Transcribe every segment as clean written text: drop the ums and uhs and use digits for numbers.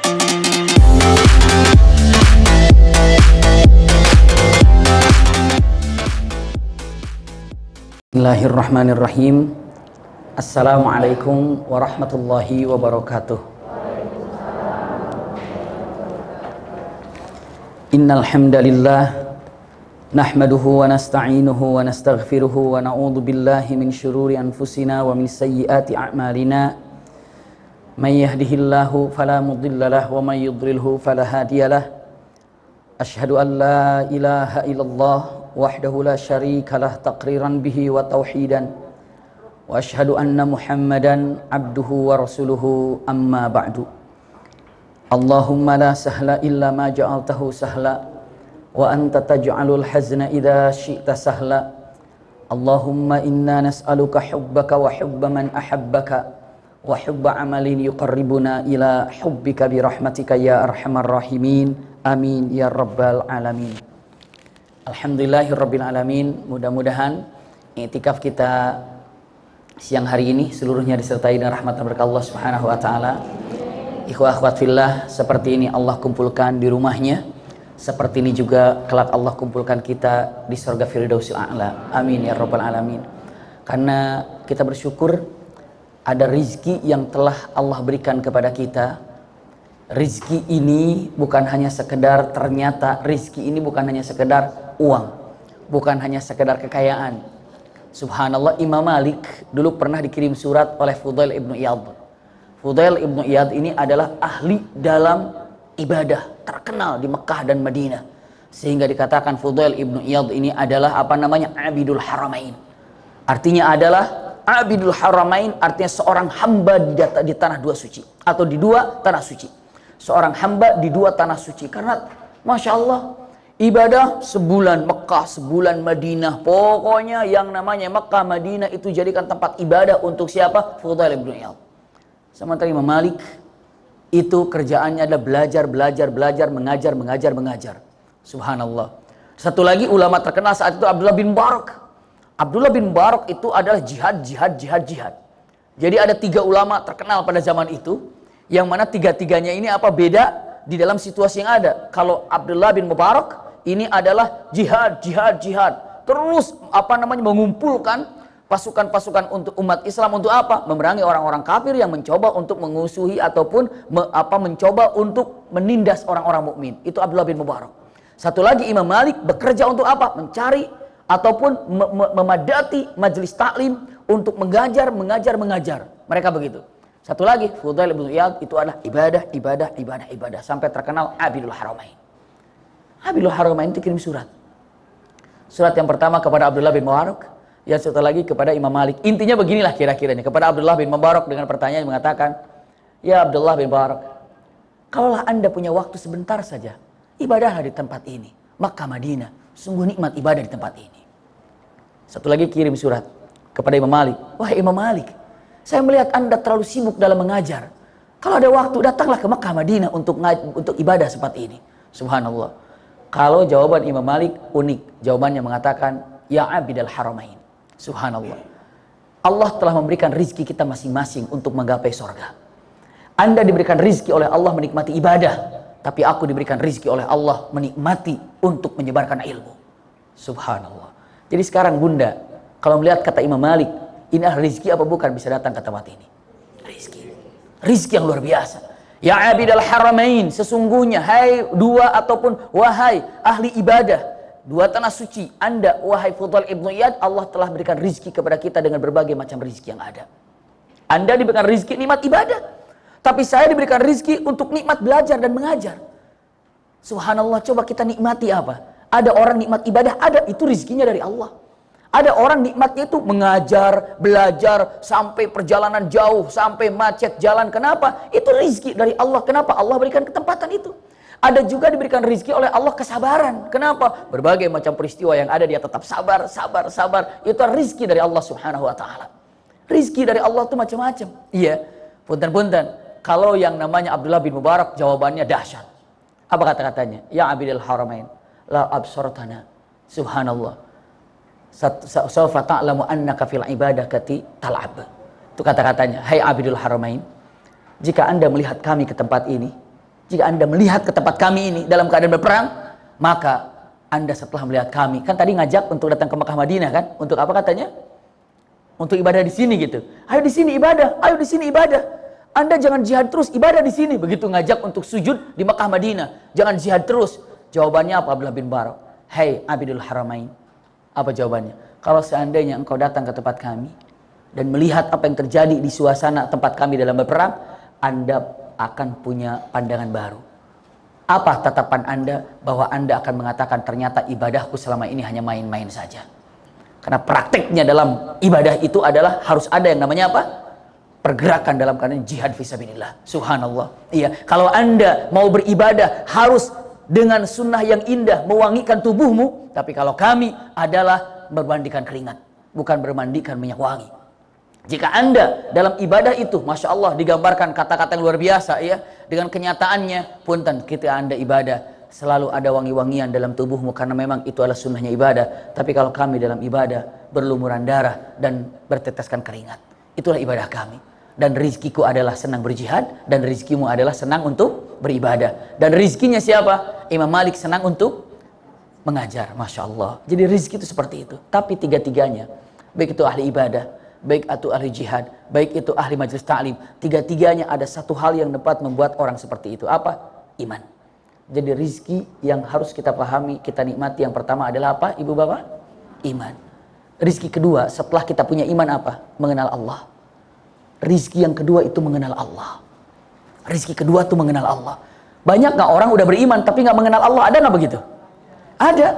Bismillahirrahmanirrahim. Assalamualaikum warahmatullahi wabarakatuh. Innal hamdalillah nahmaduhu wa nasta'inuhu wa nastaghfiruhu wa na'udzu billahi min syururi anfusina wa min sayyiati a'malina. May yahdihillahu fala mudhillalah wa may yudlilhu fala hadiyalah. Asyhadu an la ilaha illallah wahdahu la syarikalah taqriran bihi wa tauhidan wa asyhadu anna muhammadan abduhu wa rasuluhu amma ba'du. Allahumma la sahla illa ma ja'altahu sahla wa anta taj'alul hazna idha syi'ta sahla. Allahumma inna nas'aluka hubbaka wa hubba man ahabbaka wa hubba amalin yuqarribuna ila hubbika birahmatika ya arhamar rahimin. Amin ya rabbal alamin. Alhamdulillahirabbil alamin. Mudah-mudahan i'tikaf kita siang hari ini seluruhnya disertai dengan rahmat dan berkah Allah Subhanahu wa taala. Ikhwah akhwat fillah, seperti ini Allah kumpulkan di rumahnya, seperti ini juga kelak Allah kumpulkan kita di surga Firdausil A'la. Amin ya rabbal alamin. Karena kita bersyukur ada rizki yang telah Allah berikan kepada kita. Rizki ini bukan hanya sekedar, ternyata rizki ini bukan hanya sekedar uang, bukan hanya sekedar kekayaan. Subhanallah, Imam Malik dulu pernah dikirim surat oleh Fudail ibnu Iyad. Fudail ibnu Iyad ini adalah ahli dalam ibadah, terkenal di Mekah dan Madinah, sehingga dikatakan Fudail ibnu Iyad ini adalah Abidul Haramain. Artinya adalah Abidul Haramain, artinya seorang hamba di tanah dua suci, atau di dua tanah suci. Seorang hamba di dua tanah suci. Karena Masya Allah, ibadah sebulan Mekah, sebulan Madinah. Pokoknya yang namanya Mekah, Madinah itu jadikan tempat ibadah untuk siapa? Fudail ibnu Iyad. Sementara Imam Malik itu kerjaannya adalah belajar, mengajar. Subhanallah. Satu lagi ulama terkenal saat itu Abdullah bin Barak. Abdullah bin Barak itu adalah jihad. Jadi ada 3 ulama terkenal pada zaman itu, yang mana 3-tiganya ini beda di dalam situasi yang ada. Kalau Abdullah bin Mubarak ini adalah jihad. Terus mengumpulkan pasukan-pasukan untuk umat Islam untuk apa? Memerangi orang-orang kafir yang mencoba untuk mengusuhi ataupun mencoba untuk menindas orang-orang mukmin. Itu Abdullah bin Mubarak. Satu lagi Imam Malik bekerja untuk apa? Mencari ataupun memadati majelis taklim untuk mengajar. Mereka begitu. Satu lagi Fudail ibnu Iyad itu adalah ibadah sampai terkenal Abidul Haramain. Abidul Haramain itu kirim surat. Surat yang pertama kepada Abdullah bin Mubarak, yang satu lagi kepada Imam Malik. Intinya beginilah kira-kiranya. Kepada Abdullah bin Mubarak dengan pertanyaan mengatakan, "Ya Abdullah bin Mubarak, kalaulah Anda punya waktu sebentar saja, ibadahlah di tempat ini. Makkah Madinah, sungguh nikmat ibadah di tempat ini." Satu lagi kirim surat kepada Imam Malik. "Wahai Imam Malik, saya melihat Anda terlalu sibuk dalam mengajar. Kalau ada waktu, datanglah ke Makkah Madinah untuk ibadah seperti ini." Subhanallah. Kalau jawaban Imam Malik unik. Jawabannya mengatakan, "Ya Abidul Haramain." Subhanallah. Allah telah memberikan rizki kita masing-masing untuk menggapai surga. Anda diberikan rizki oleh Allah menikmati ibadah, tapi aku diberikan rizki oleh Allah menikmati untuk menyebarkan ilmu. Subhanallah. Jadi sekarang Bunda, kalau melihat kata Imam Malik, ini rizki apa bukan bisa datang ke tempat ini? Rizki yang luar biasa. Ya Abidul Haramain, sesungguhnya wahai ahli ibadah, 2 tanah suci, Anda wahai Fudail ibnu Iyad, Allah telah berikan rizki kepada kita dengan berbagai macam rizki yang ada. Anda diberikan rizki nikmat ibadah, tapi saya diberikan rizki untuk nikmat belajar dan mengajar. Subhanallah, coba kita nikmati apa? Ada orang nikmat ibadah, itu rizkinya dari Allah. Ada orang nikmatnya itu mengajar, belajar, sampai perjalanan jauh, sampai macet jalan. Kenapa? Itu rizki dari Allah. Kenapa? Allah berikan ketempatan itu. Ada juga diberikan rizki oleh Allah kesabaran. Kenapa? Berbagai macam peristiwa yang ada dia tetap sabar. Itu rizki dari Allah Subhanahu wa ta'ala. Rizki dari Allah itu macam-macam. Iya, punten-punten. Kalau yang namanya Abdullah bin Mubarak, jawabannya dahsyat. Apa kata-katanya? Ya Abidul Haramain, la absortana. Subhanallah. Sawfa ta'lamu annaka fil ibadati tal'ab. Itu kata-katanya, hai Abidul Haramain, jika Anda melihat kami ke tempat ini, Jika Anda melihat ke tempat kami ini dalam keadaan berperang, maka Anda setelah melihat kami, kan tadi ngajak untuk datang ke Mekah Madinah kan? Untuk apa katanya? Untuk ibadah di sini gitu. Ayo di sini ibadah, ayo di sini ibadah. Anda jangan jihad terus, ibadah di sini. Begitu ngajak untuk sujud di Mekah Madinah, jangan jihad terus. Jawabannya apa Abdullah bin Barak? Hei Abidul Haramain. Apa jawabannya? Kalau seandainya engkau datang ke tempat kami dan melihat apa yang terjadi di suasana tempat kami dalam berperang, Anda akan punya pandangan baru. Apa tatapan Anda bahwa Anda akan mengatakan ternyata ibadahku selama ini hanya main-main saja. Karena prakteknya dalam ibadah itu adalah harus ada yang namanya apa? Pergerakan dalam keadaan jihad fisabilillah. Subhanallah. Iya, kalau Anda mau beribadah harus dengan sunnah yang indah, mewangikan tubuhmu. Tapi kalau kami adalah bermandikan keringat, bukan bermandikan minyak wangi. Jika Anda dalam ibadah itu, Masya Allah, digambarkan kata-kata yang luar biasa ya, dengan kenyataannya, punten ketika Anda ibadah selalu ada wangi-wangian dalam tubuhmu karena memang itu adalah sunnahnya ibadah. Tapi kalau kami dalam ibadah berlumuran darah dan berteteskan keringat, itulah ibadah kami. Dan rizkiku adalah senang berjihad, dan rizkimu adalah senang untuk beribadah. Dan rizkinya siapa? Imam Malik senang untuk mengajar. Masya Allah. Jadi rizki itu seperti itu. Tapi tiga-tiganya, baik itu ahli ibadah, baik itu ahli jihad, baik itu ahli majelis ta'lim, tiga-tiganya ada satu hal yang dapat membuat orang seperti itu. Apa? Iman. Jadi rizki yang harus kita pahami, kita nikmati, yang pertama adalah apa ibu bapak? Iman. Rizki kedua setelah kita punya iman apa? Mengenal Allah. Rizki yang kedua itu mengenal Allah. Rizki kedua itu mengenal Allah. Banyak gak orang udah beriman tapi gak mengenal Allah? Ada gak begitu? Ada.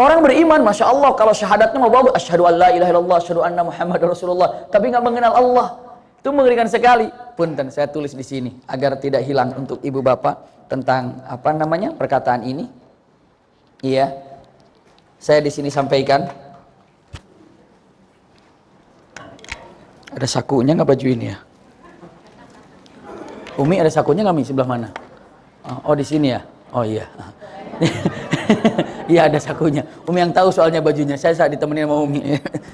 Orang beriman, Masya Allah, kalau syahadatnya mau bagus, asyhadu an la ilaha illallah, asyhadu anna Muhammad Rasulullah, tapi nggak mengenal Allah. Itu mengerikan sekali. Punten, saya tulis di sini agar tidak hilang untuk ibu bapak tentang apa namanya perkataan ini. Iya, saya di sini sampaikan. Ada sakunya nggak baju ini ya? Umi ada sakunya nggak Mi? Sebelah mana? Oh di sini ya? Oh iya. Iya ada sakunya. Umi yang tahu soalnya bajunya. Saya saat ditemenin sama Umi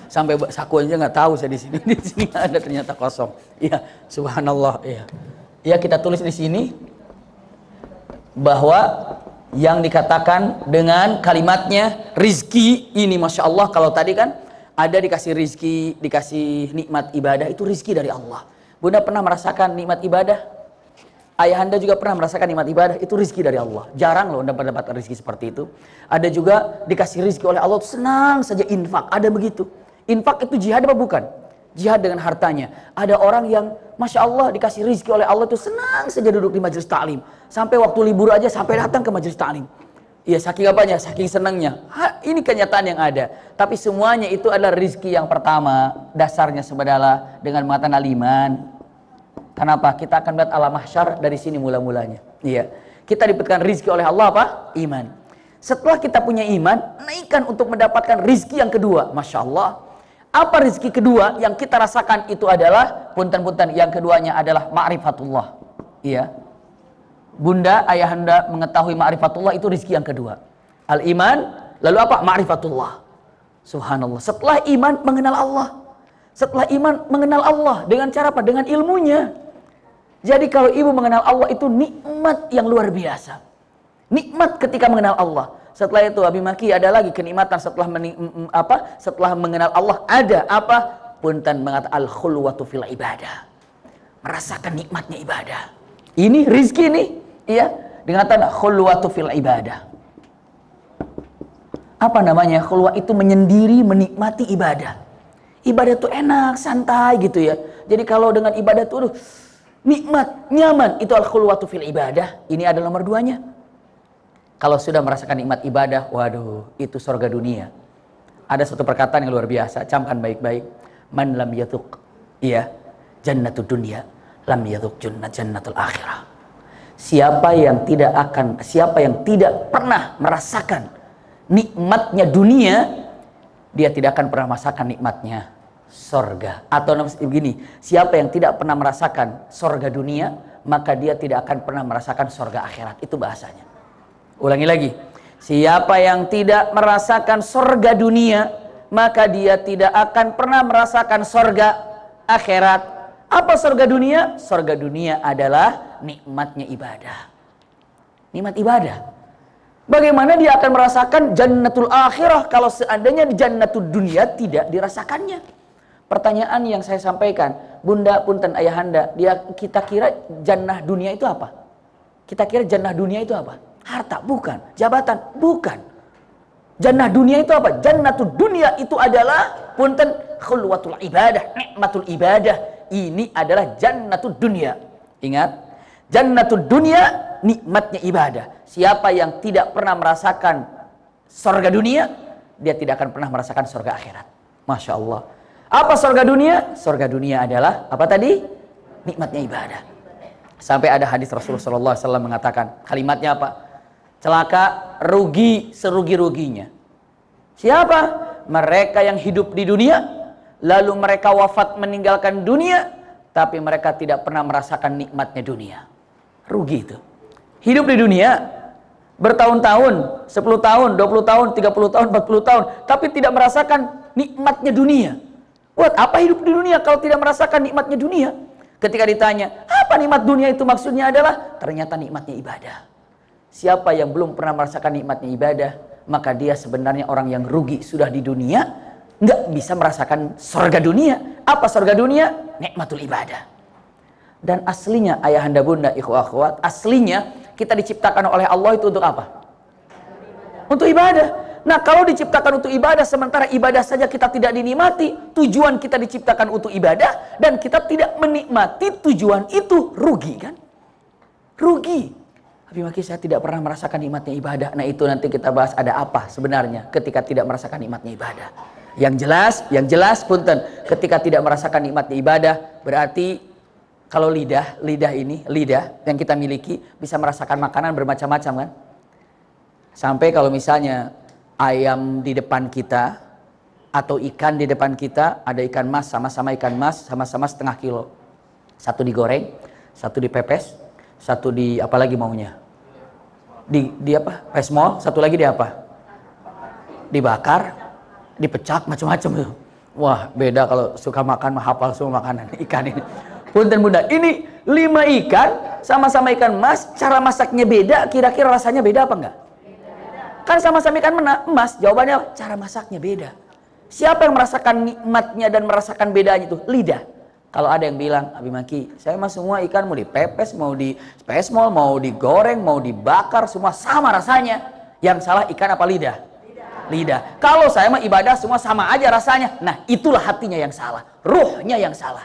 sampai saku aja nggak tahu saya di sini. Di sini ada ternyata kosong. Iya, subhanallah. Iya. Ya kita tulis di sini bahwa yang dikatakan dengan kalimatnya rizki ini, Masya Allah, kalau tadi kan ada dikasih rizki, dikasih nikmat ibadah, itu rizki dari Allah. Bunda pernah merasakan nikmat ibadah? Ayahanda juga pernah merasakan nikmat ibadah? Itu rizki dari Allah. Jarang loh dapat rizki seperti itu. Ada juga dikasih rizki oleh Allah, senang saja infak. Ada begitu. Infak itu jihad apa bukan? Jihad dengan hartanya. Ada orang yang Masya Allah dikasih rizki oleh Allah itu senang saja duduk di majelis ta'lim. Sampai waktu libur aja sampai datang ke majelis ta'lim. Iya, saking apanya? Saking senangnya. Ini kenyataan yang ada. Tapi semuanya itu adalah rizki yang pertama. Dasarnya sebenarnya dengan mengatakan aliman. Kenapa? Kita akan lihat alam mahsyar dari sini mula-mulanya. Iya. Kita diberikan rizki oleh Allah apa? Iman. Setelah kita punya iman, naikkan untuk mendapatkan rizki yang kedua. Masya Allah. Apa rizki kedua yang kita rasakan itu adalah, punten-punten, yang keduanya adalah ma'rifatullah. Iya. Bunda, ayahanda mengetahui ma'rifatullah itu rizki yang kedua. Al-iman, lalu apa? Ma'rifatullah. Subhanallah. Setelah iman, mengenal Allah. Setelah iman, mengenal Allah. Dengan cara apa? Dengan ilmunya. Jadi kalau ibu mengenal Allah itu nikmat yang luar biasa. Nikmat ketika mengenal Allah. Setelah itu, Abi Maki, ada lagi kenikmatan setelah setelah mengenal Allah. Ada apa? Punten mengatakan al-khulwatu fil ibadah. Merasakan nikmatnya ibadah. Ini rizki ini. Iya, dikatakan khulwatu fil ibadah. Apa namanya? Khulwah itu menyendiri, menikmati ibadah. Ibadah itu enak, santai gitu ya. Jadi kalau dengan ibadah itu nikmat, nyaman, itu al-khulwatu fil ibadah. Ini adalah nomor duanya. Kalau sudah merasakan nikmat ibadah, waduh, itu surga dunia. Ada satu perkataan yang luar biasa, camkan baik-baik. Man lam yathuq, iya, jannatud dunya, lam yathuq jannatul akhirah. Siapa yang tidak pernah merasakan nikmatnya dunia, dia tidak akan pernah merasakan nikmatnya sorga. Atau begini, siapa yang tidak pernah merasakan sorga dunia, maka dia tidak akan pernah merasakan sorga akhirat. Itu bahasanya. Ulangi lagi, siapa yang tidak merasakan sorga dunia, maka dia tidak akan pernah merasakan sorga akhirat. Apa sorga dunia? Sorga dunia adalah nikmatnya ibadah. nikmat ibadah. Bagaimana dia akan merasakan jannatul akhirah kalau seandainya di jannatul dunia tidak dirasakannya? Pertanyaan yang saya sampaikan, Bunda, punten, ayahanda, kita kira jannah dunia itu apa? Kita kira jannah dunia itu apa? Harta? Bukan. Jabatan? Bukan. Jannah dunia itu apa? Jannatul dunia itu adalah punten khulwatul ibadah, nikmatul ibadah. Ini adalah jannatul dunia. Ingat, jannatul dunia nikmatnya ibadah. Siapa yang tidak pernah merasakan surga dunia, dia tidak akan pernah merasakan surga akhirat. Masya Allah. Apa surga dunia? Surga dunia adalah apa tadi? Nikmatnya ibadah. Sampai ada hadis Rasulullah SAW mengatakan, kalimatnya apa? Celaka, rugi serugi-ruginya. Siapa? Mereka yang hidup di dunia, lalu mereka wafat meninggalkan dunia, tapi mereka tidak pernah merasakan nikmatnya dunia. Rugi itu. Hidup di dunia, bertahun-tahun, 10 tahun, 20 tahun, 30 tahun, 40 tahun, tapi tidak merasakan nikmatnya dunia. Buat apa hidup di dunia kalau tidak merasakan nikmatnya dunia? Ketika ditanya, apa nikmat dunia itu maksudnya adalah, ternyata nikmatnya ibadah. Siapa yang belum pernah merasakan nikmatnya ibadah, maka dia sebenarnya orang yang rugi sudah di dunia, nggak bisa merasakan surga dunia. Apa surga dunia? Nikmatul ibadah. Dan aslinya ayahanda bunda, ikhwah akhwat, aslinya kita diciptakan oleh Allah itu untuk apa? Untuk ibadah. Nah, kalau diciptakan untuk ibadah, sementara ibadah saja kita tidak dinikmati, tujuan kita diciptakan untuk ibadah, dan kita tidak menikmati tujuan itu, rugi kan? Rugi. Tapi maki saya tidak pernah merasakan nikmatnya ibadah. Nah, itu nanti kita bahas ada apa sebenarnya ketika tidak merasakan nikmatnya ibadah. Yang jelas punten, ketika tidak merasakan nikmatnya ibadah, berarti kalau lidah yang kita miliki bisa merasakan makanan bermacam-macam kan? Sampai kalau misalnya ayam di depan kita atau ikan di depan kita, ada ikan mas, sama-sama ikan mas, sama-sama setengah kilo. Satu digoreng, satu dipepes, satu di apa lagi maunya? Di apa? Pesmol, satu lagi di apa? Dibakar, dipecak, macam-macam tuh. Wah, beda kalau suka makan, hafal semua makanan ikan ini. Punten bunda, ini 5 ikan, sama-sama ikan mas, cara masaknya beda, kira-kira rasanya beda apa enggak? Kan sama-sama ikan emas, jawabannya cara masaknya beda. Siapa yang merasakan nikmatnya dan merasakan bedanya itu? Lidah. Kalau ada yang bilang, Abi Maki, saya mah semua ikan mau dipepes, mau di spesmol, mau digoreng, mau dibakar, semua sama rasanya. Yang salah ikan apa lidah? Lidah. Kalau saya mah ibadah semua sama aja rasanya. Nah, itulah hatinya yang salah. Ruhnya yang salah.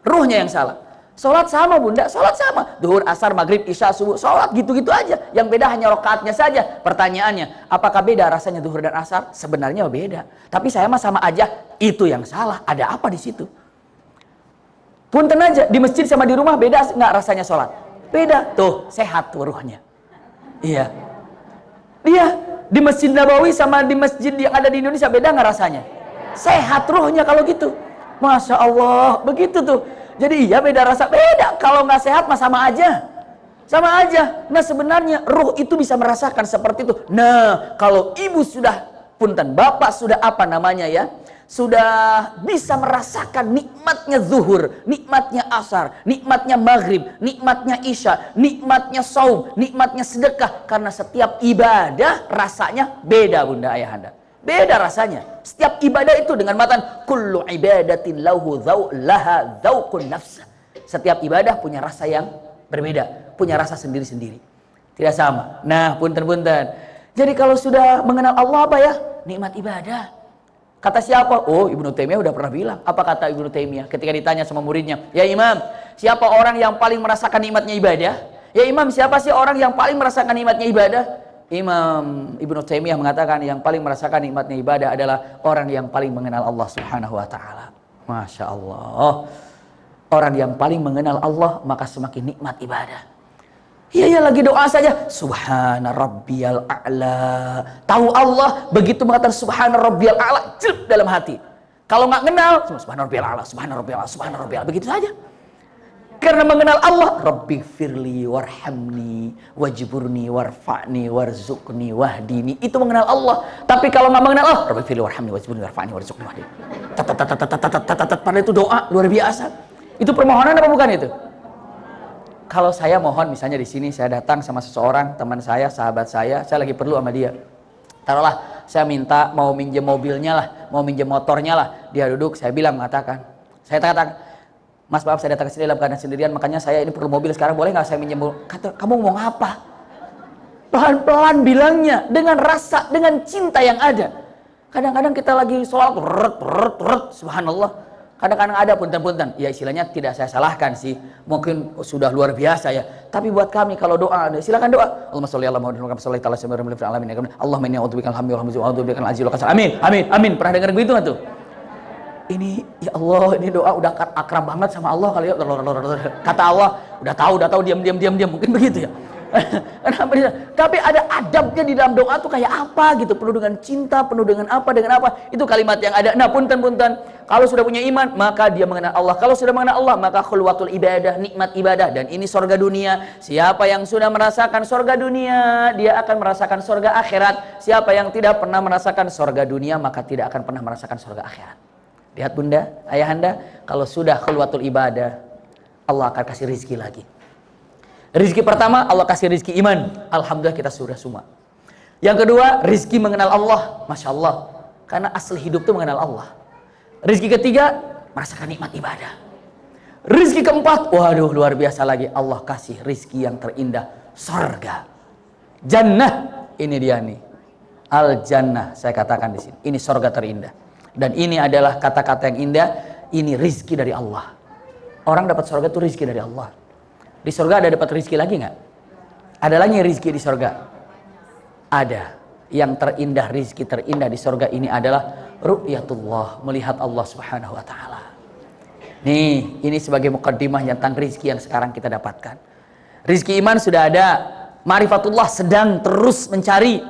Ruhnya yang salah. Sholat sama bunda, sholat sama. Duhur, asar, maghrib, isya, subuh, sholat gitu-gitu aja. Yang beda hanya rokaatnya saja. Pertanyaannya, apakah beda rasanya duhur dan asar? Sebenarnya beda. Tapi saya mah sama aja. Itu yang salah. Ada apa di situ? Punten aja, di masjid sama di rumah beda nggak rasanya sholat? Beda. Tuh, sehat tuh ruhnya. Iya. Iya, di Masjid Nabawi sama di masjid yang ada di Indonesia beda nggak rasanya? Sehat ruhnya kalau gitu. Masya Allah, begitu tuh. Jadi iya beda rasa, beda. Kalau nggak sehat mah sama aja. Sama aja. Nah sebenarnya ruh itu bisa merasakan seperti itu. Nah kalau ibu sudah, punten, bapak sudah apa namanya ya, sudah bisa merasakan nikmatnya zuhur, nikmatnya asar, nikmatnya maghrib, nikmatnya isya, nikmatnya saum, nikmatnya sedekah. Karena setiap ibadah rasanya beda bunda ayahanda. Beda rasanya. Setiap ibadah itu dengan matan kullu ibadatin lahu laha dzauqun nafs. Setiap ibadah punya rasa yang berbeda, punya rasa sendiri-sendiri. Tidak sama. Nah, punten-punten. Jadi kalau sudah mengenal Allah apa ya? Nikmat ibadah. Kata siapa? Oh, Ibnu Taimiyah udah pernah bilang. Apa kata Ibnu Taimiyah ketika ditanya sama muridnya? Ya Imam, siapa orang yang paling merasakan nikmatnya ibadah? Ya Imam, siapa sih orang yang paling merasakan nikmatnya ibadah? Imam Ibnu Taimiyah mengatakan yang paling merasakan nikmatnya ibadah adalah orang yang paling mengenal Allah Subhanahu wa taala. Masya Allah. Orang yang paling mengenal Allah maka semakin nikmat ibadah. Iya lagi doa saja Subhana rabbiyal a'la. Tahu Allah begitu mengatakan Subhana rabbiyal a'la jelek dalam hati. Kalau nggak kenal Subhana rabbiyal a'la, Subhana rabbiyal a'la, Subhana rabbiyal a'la, begitu saja. Karena mengenal Allah, Rabbi firli warhamni wajburni warfa'ni warzuqni wahdini. Itu mengenal Allah. Tapi kalau nggak mengenal Allah, Rabbi firli warhamni wajburni warfa'ni warzuqni wahdini. Padahal itu doa luar biasa. Itu permohonan apa bukan itu? kalau saya mohon misalnya di sini saya datang sama seseorang, teman saya, sahabat saya lagi perlu sama dia. Taruhlah saya minta mau minjem mobilnya lah, mau minjem motornya lah. Dia duduk, saya bilang saya katakan, Mas maaf saya datang ke sini dalam keadaan sendirian, makanya saya ini perlu mobil sekarang, boleh nggak saya minjem? Kata, kamu mau ngapa? Pelan-pelan bilangnya, dengan rasa, dengan cinta yang ada. Kadang-kadang kita lagi sholat, subhanallah. Kadang-kadang ada punten-punten, ya istilahnya tidak saya salahkan sih, mungkin sudah luar biasa ya. Tapi buat kami kalau doa, silakan doa. Allahumma sholli ala Muhammad wa sallallahu alaihi wasallam. Allahumma inni a'udzubika al-hammi wal hamzi wa a'udzubika al-ajzi wal kasal. Amin, amin, amin. Pernah dengar begitu nggak tuh? Ini ya Allah, ini doa udah akrab banget sama Allah kali ya. Kata Allah, udah tahu, diam, mungkin begitu ya. Tapi ada adabnya di dalam doa tuh kayak apa gitu, penuh dengan cinta, penuh dengan apa, itu kalimat yang ada. Nah punten, kalau sudah punya iman maka dia mengenal Allah, kalau sudah mengenal Allah maka khulwatul ibadah, nikmat ibadah, dan ini sorga dunia. Siapa yang sudah merasakan sorga dunia, dia akan merasakan sorga akhirat. Siapa yang tidak pernah merasakan sorga dunia maka tidak akan pernah merasakan sorga akhirat. Lihat bunda, ayahanda, kalau sudah khulwatul ibadah, Allah akan kasih rizki lagi. Rizki pertama, Allah kasih rizki iman. Alhamdulillah kita sudah semua. Yang kedua, rizki mengenal Allah. Masya Allah. Karena asli hidup itu mengenal Allah. Rizki ketiga, merasakan nikmat ibadah. Rizki keempat, waduh luar biasa lagi. Allah kasih rizki yang terindah. Surga. Jannah. Ini dia nih. Al-Jannah, saya katakan di sini. Ini surga terindah. Dan ini adalah kata-kata yang indah. Ini rizki dari Allah. Orang dapat surga itu rizki dari Allah. Di surga ada dapat rizki lagi nggak? Ada lagi rizki di surga? Ada. Yang terindah, rizki terindah di surga ini adalah ru'yatullah, melihat Allah subhanahu wa ta'ala. Nih, ini sebagai mukaddimah tentang rizki yang sekarang kita dapatkan. Rizki iman sudah ada. Ma'rifatullah sedang terus mencari.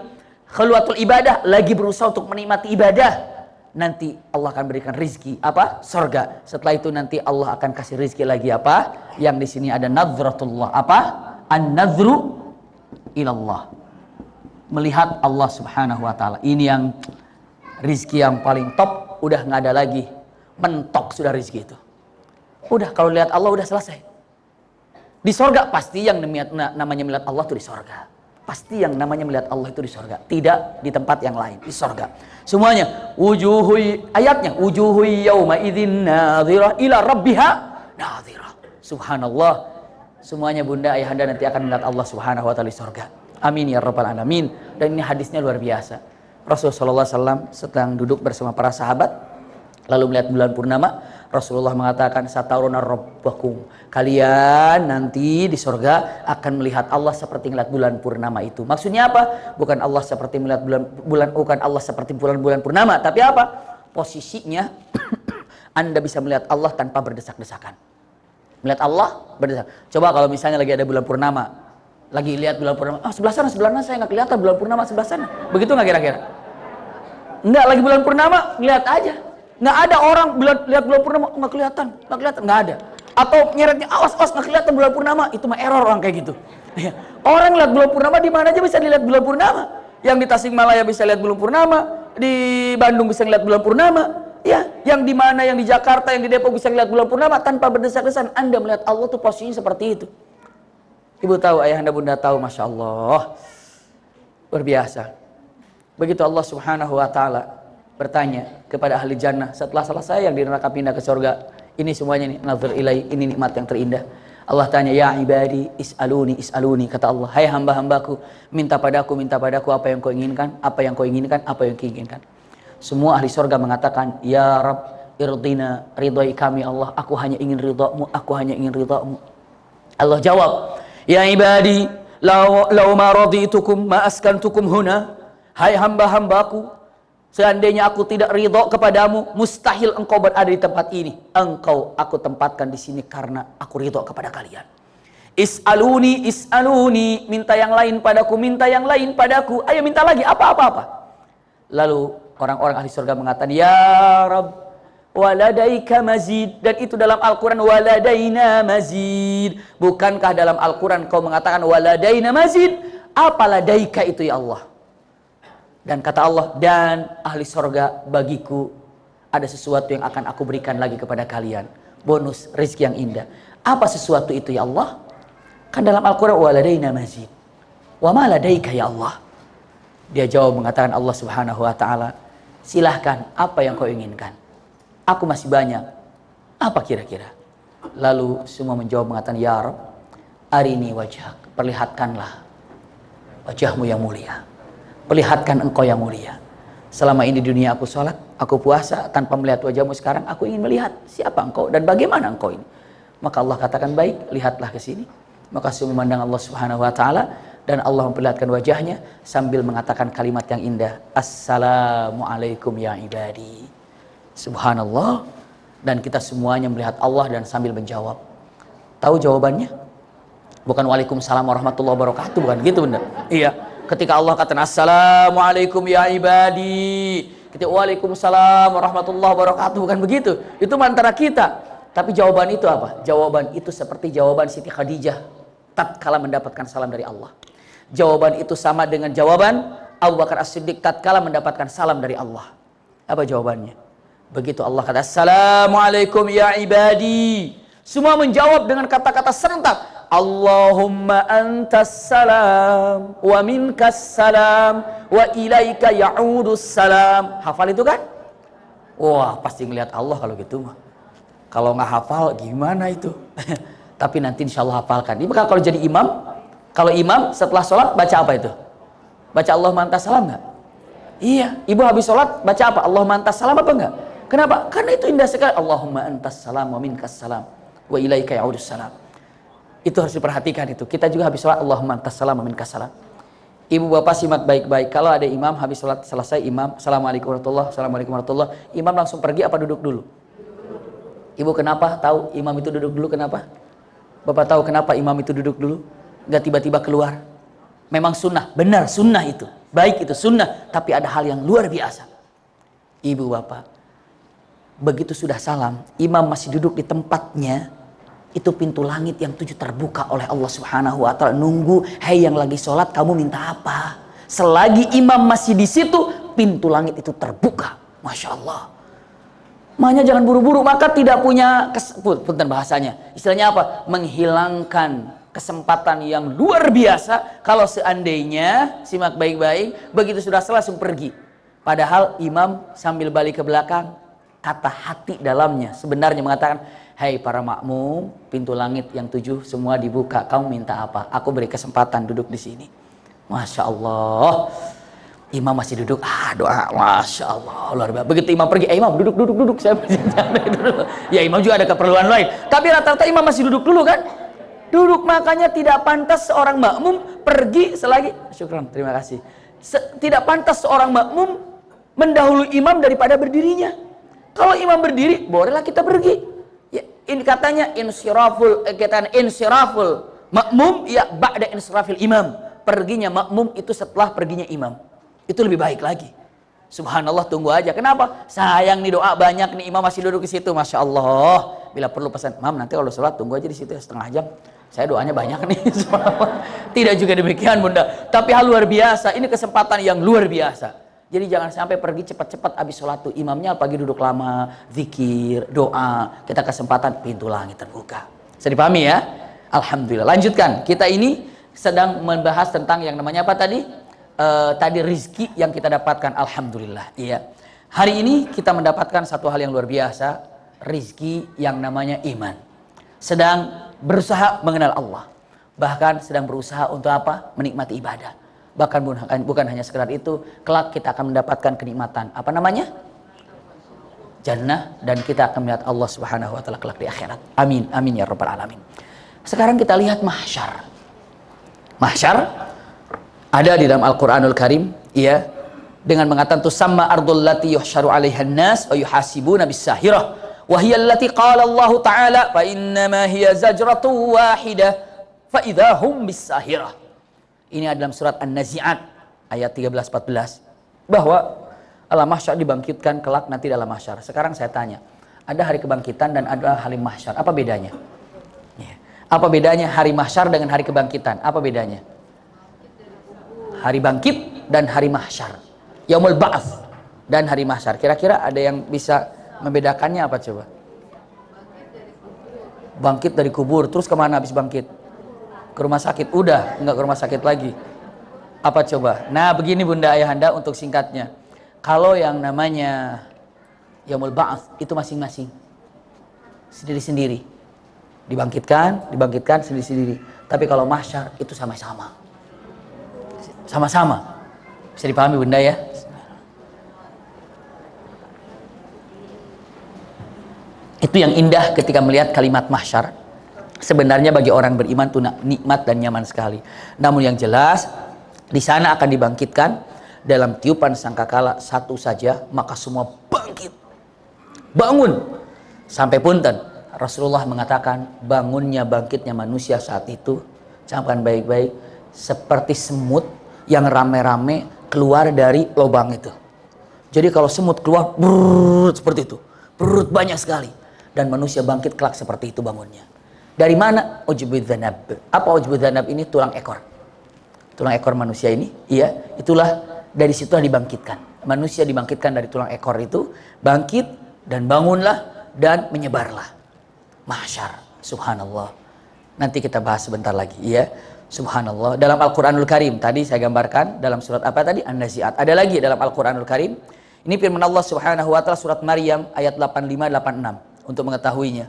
Khulwatul ibadah lagi berusaha untuk menikmati ibadah. Nanti Allah akan berikan rizki apa? Surga. Setelah itu nanti Allah akan kasih rizki lagi apa? Yang di sini ada nadratullah apa? An-nadru ilallah. Melihat Allah subhanahu wa ta'ala. Ini yang rizki yang paling top. Udah nggak ada lagi mentok sudah rizki itu. Udah kalau lihat Allah udah selesai. Di surga pasti yang namanya melihat Allah itu di surga. Pasti yang namanya melihat Allah itu di surga, tidak di tempat yang lain, di surga. Semuanya ayatnya wujuhu yauma idzin nadhirah ila rabbiha nadhirah. Subhanallah. Semuanya bunda ayahanda nanti akan melihat Allah subhanahu wa ta'ala di surga. Amin ya rabbal alamin. Dan ini hadisnya luar biasa. Rasulullah SAW sedang duduk bersama para sahabat lalu melihat bulan purnama. Rasulullah mengatakan sataruna rabbakum, kalian nanti di surga akan melihat Allah seperti melihat bulan purnama itu. Maksudnya apa? Bukan Allah seperti melihat bukan Allah seperti bulan purnama, tapi apa? Posisinya Anda bisa melihat Allah tanpa berdesak-desakan. Melihat Allah berdesak. Coba kalau misalnya lagi ada bulan purnama, lagi lihat bulan purnama, sebelah sana saya nggak kelihatan bulan purnama sebelah sana. Begitu nggak kira-kira? Enggak, lagi bulan purnama, lihat aja. Nggak ada orang lihat bulan purnama nggak kelihatan, nggak ada. Atau nyeretnya awas nggak kelihatan bulan purnama, itu mah error orang kayak gitu. Orang lihat bulan purnama di mana aja bisa dilihat bulan purnama. Yang di Tasikmalaya bisa lihat bulan purnama, di Bandung bisa lihat bulan purnama, ya. Yang di mana, yang di Jakarta, yang di Depok bisa lihat bulan purnama tanpa berdesak-desakan. Anda melihat Allah tuh posisinya seperti itu. Ibu tahu, ayahanda bunda tahu, masya Allah, luar biasa. Begitu Allah subhanahu wa ta'ala bertanya kepada ahli jannah setelah selesai yang di neraka pindah ke surga, ini semuanya nih nazar ilai, ini nikmat yang terindah. Allah tanya, ya ibadi is'aluni, kata Allah, hai hamba-hambaku, minta padaku apa yang kau inginkan, apa yang kau inginkan. Semua ahli surga mengatakan, ya Rabb irdina, ridhai kami Allah, aku hanya ingin ridhamu. Allah jawab, ya ibadi law ma raditukum ma askantukum huna, hai hamba-hambaku, seandainya aku tidak ridho kepadamu, mustahil engkau berada di tempat ini. Aku tempatkan di sini karena aku ridho kepada kalian. Is'aluni, minta yang lain padaku, ayo minta lagi, apa. Lalu orang-orang ahli surga mengatakan, ya Rabb, waladaika mazid, dan itu dalam Al-Quran, waladaina mazid. Bukankah dalam Al-Quran kau mengatakan waladaina mazid? Apa ladaika itu ya Allah? Dan kata Allah, dan ahli surga bagiku ada sesuatu yang akan aku berikan lagi kepada kalian. Bonus rezeki yang indah. Apa sesuatu itu ya Allah? Kan dalam Al-Quran, waladaina mazid. Wa ma ladaika ya Allah. Dia jawab mengatakan Allah Subhanahu wa taala, silahkan apa yang kau inginkan. Aku masih banyak. Apa kira-kira? Lalu semua menjawab mengatakan, ya Rabb, arini wajhak, perlihatkanlah wajahmu yang mulia. Perlihatkan engkau yang mulia. Selama ini di dunia aku sholat, aku puasa, tanpa melihat wajahmu, sekarang aku ingin melihat siapa engkau dan bagaimana engkau ini. Maka Allah katakan, baik, lihatlah ke sini. Maka semua memandang Allah Subhanahu wa taala dan Allah memperlihatkan wajahnya sambil mengatakan kalimat yang indah, Assalamualaikum ya ibadi. Subhanallah. Dan kita semuanya melihat Allah dan sambil menjawab. Tahu jawabannya? Bukan waalaikumsalam warahmatullahi wabarakatuh, bukan gitu benar. Iya. Ketika Allah katakan Assalamualaikum ya ibadi, ketika waalaikumsalam warahmatullahi wabarakatuh, bukan begitu. Itu antara kita. Tapi jawaban itu apa? Jawaban itu seperti jawaban Siti Khadijah tatkala mendapatkan salam dari Allah. Jawaban itu sama dengan jawaban Abu Bakar As-Siddiq tatkala mendapatkan salam dari Allah. Apa jawabannya? Begitu Allah kata Assalamualaikum ya ibadi, semua menjawab dengan kata-kata serentak, Allahumma antas salam wa minkas salam wa ilaika ya'udus salam. Hafal itu kan? Wah, pasti ngelihat Allah kalau gitu mah. Kalau nggak hafal gimana itu? Tapi nanti insya Allah hafalkan. Ini kalau jadi imam, kalau imam setelah sholat baca apa itu? Baca Allahumma antas salam nggak? Iya. Ibu habis sholat baca apa? Allahumma antas salam apa enggak? Kenapa? Karena itu indah sekali. Allahumma antas salam wa minkas salam wa ilaika ya'udus salam. Itu harus diperhatikan itu. Kita juga habis sholat Allahumma antas salam wa minkas salam. Ibu bapak simak baik-baik. Kalau ada imam habis sholat selesai, imam Assalamualaikum warahmatullahi, Assalamualaikum warahmatullahi, imam langsung pergi apa duduk dulu? Ibu kenapa tahu imam itu duduk dulu kenapa? Bapak tahu kenapa imam itu duduk dulu? Nggak tiba-tiba keluar. Memang sunnah, benar sunnah itu. Baik itu sunnah, tapi ada hal yang luar biasa. Ibu bapak, begitu sudah salam, imam masih duduk di tempatnya, itu pintu langit yang 7 terbuka oleh Allah Subhanahu wa taala nunggu, hei yang lagi sholat kamu minta apa? Selagi imam masih di situ, pintu langit itu terbuka. Masya Allah. Makanya jangan buru-buru, maka tidak punya punten bahasanya. Istilahnya apa? Menghilangkan kesempatan yang luar biasa kalau seandainya, simak baik-baik, begitu sudah selesai langsung pergi. Padahal imam sambil balik ke belakang, kata hati dalamnya sebenarnya mengatakan, hei para makmum, pintu langit yang 7 semua dibuka, kamu minta apa? Aku beri kesempatan duduk di sini. Masya Allah. Imam masih duduk, doa, Masya Allah, luar biasa. Begitu imam pergi, imam duduk, saya ya imam juga ada keperluan lain. Tapi rata-rata imam masih duduk dulu kan? Duduk, makanya tidak pantas seorang makmum pergi selagi, syukran, terima kasih. Tidak pantas seorang makmum mendahului imam daripada berdirinya. Kalau imam berdiri, bolehlah kita pergi. Ya, ini katanya insiraful makmum ya ba'da insirafil imam. Perginya makmum itu setelah perginya imam. Itu lebih baik lagi. Subhanallah, tunggu aja. Kenapa? Sayang nih doa banyak nih, imam masih duduk di situ. Masya Allah. Bila perlu pesan, mam nanti kalau sholat tunggu aja di situ setengah jam. Saya doanya banyak nih. Tidak juga demikian bunda. Tapi hal luar biasa. Ini kesempatan yang luar biasa. Jadi jangan sampai pergi cepat-cepat habis sholat tuh. Imamnya pagi duduk lama, zikir, doa. Kita kesempatan pintu langit terbuka. Bisa dipahami ya? Alhamdulillah. Lanjutkan. Kita ini sedang membahas tentang yang namanya apa tadi? Tadi rizki yang kita dapatkan, alhamdulillah. Iya. Hari ini kita mendapatkan satu hal yang luar biasa, rizki yang namanya iman. Sedang berusaha mengenal Allah, bahkan sedang berusaha untuk apa? Menikmati ibadah. Bahkan bukan hanya sekedar itu, kelak kita akan mendapatkan kenikmatan. Apa namanya? Jannah, dan kita akan melihat Allah Subhanahu wa taala kelak di akhirat. Amin, amin ya rabbal alamin. Sekarang kita lihat mahsyar. Mahsyar ada di dalam Al-Quranul Karim, ya, dengan mengatakan tusamma ardul lati yuhsyaru 'alaihan nas wa yuhasibuna bis-sahirah wa hiya allati qala Allah Ta'ala fa innama hiya zajratun wahidah fa idahum bis-sahirah. Ini adalah surat An-Nazi'at ayat 13-14 bahwa alam mahsyar dibangkitkan kelak nanti dalam mahsyar. Sekarang saya tanya, ada hari kebangkitan dan ada hari mahsyar. Apa bedanya? Ya. Apa bedanya hari mahsyar dengan hari kebangkitan? Apa bedanya? Hari bangkit dan hari mahsyar, yaumul ba'ats dan hari mahsyar. Kira-kira ada yang bisa membedakannya apa coba? Bangkit dari kubur, terus kemana habis bangkit? Ke rumah sakit, udah nggak ke rumah sakit lagi. Apa coba? Nah begini bunda ayahanda untuk singkatnya. Kalau yang namanya Yaumul Ba'ats itu masing-masing, sendiri-sendiri. Dibangkitkan sendiri-sendiri. Tapi kalau mahsyar itu sama-sama. Sama-sama. Bisa dipahami bunda ya? Itu yang indah ketika melihat kalimat mahsyar. Sebenarnya bagi orang beriman itu nikmat dan nyaman sekali. Namun yang jelas di sana akan dibangkitkan dalam tiupan sangkakala satu saja, maka semua bangkit. Bangun. Sampai punten Rasulullah mengatakan bangunnya bangkitnya manusia saat itu, camkan baik-baik, seperti semut yang rame-rame keluar dari lubang itu. Jadi kalau semut keluar brrrr, seperti itu, brrrr, banyak sekali. Dan manusia bangkit kelak seperti itu bangunnya. Dari mana? Ujbud dzanab. Apa ujbud dzanab ini? Tulang ekor. Tulang ekor manusia ini, iya, itulah dari situlah dibangkitkan. Manusia dibangkitkan dari tulang ekor itu, bangkit dan bangunlah dan menyebarlah. Mahsyar, subhanallah. Nanti kita bahas sebentar lagi, ya. Subhanallah. Dalam Al-Qur'anul Karim, tadi saya gambarkan dalam surat apa tadi? An-Nazi'at. Ada lagi dalam Al-Qur'anul Karim. Ini firman Allah Subhanahu wa taala surat Maryam ayat 85 86. Untuk mengetahuinya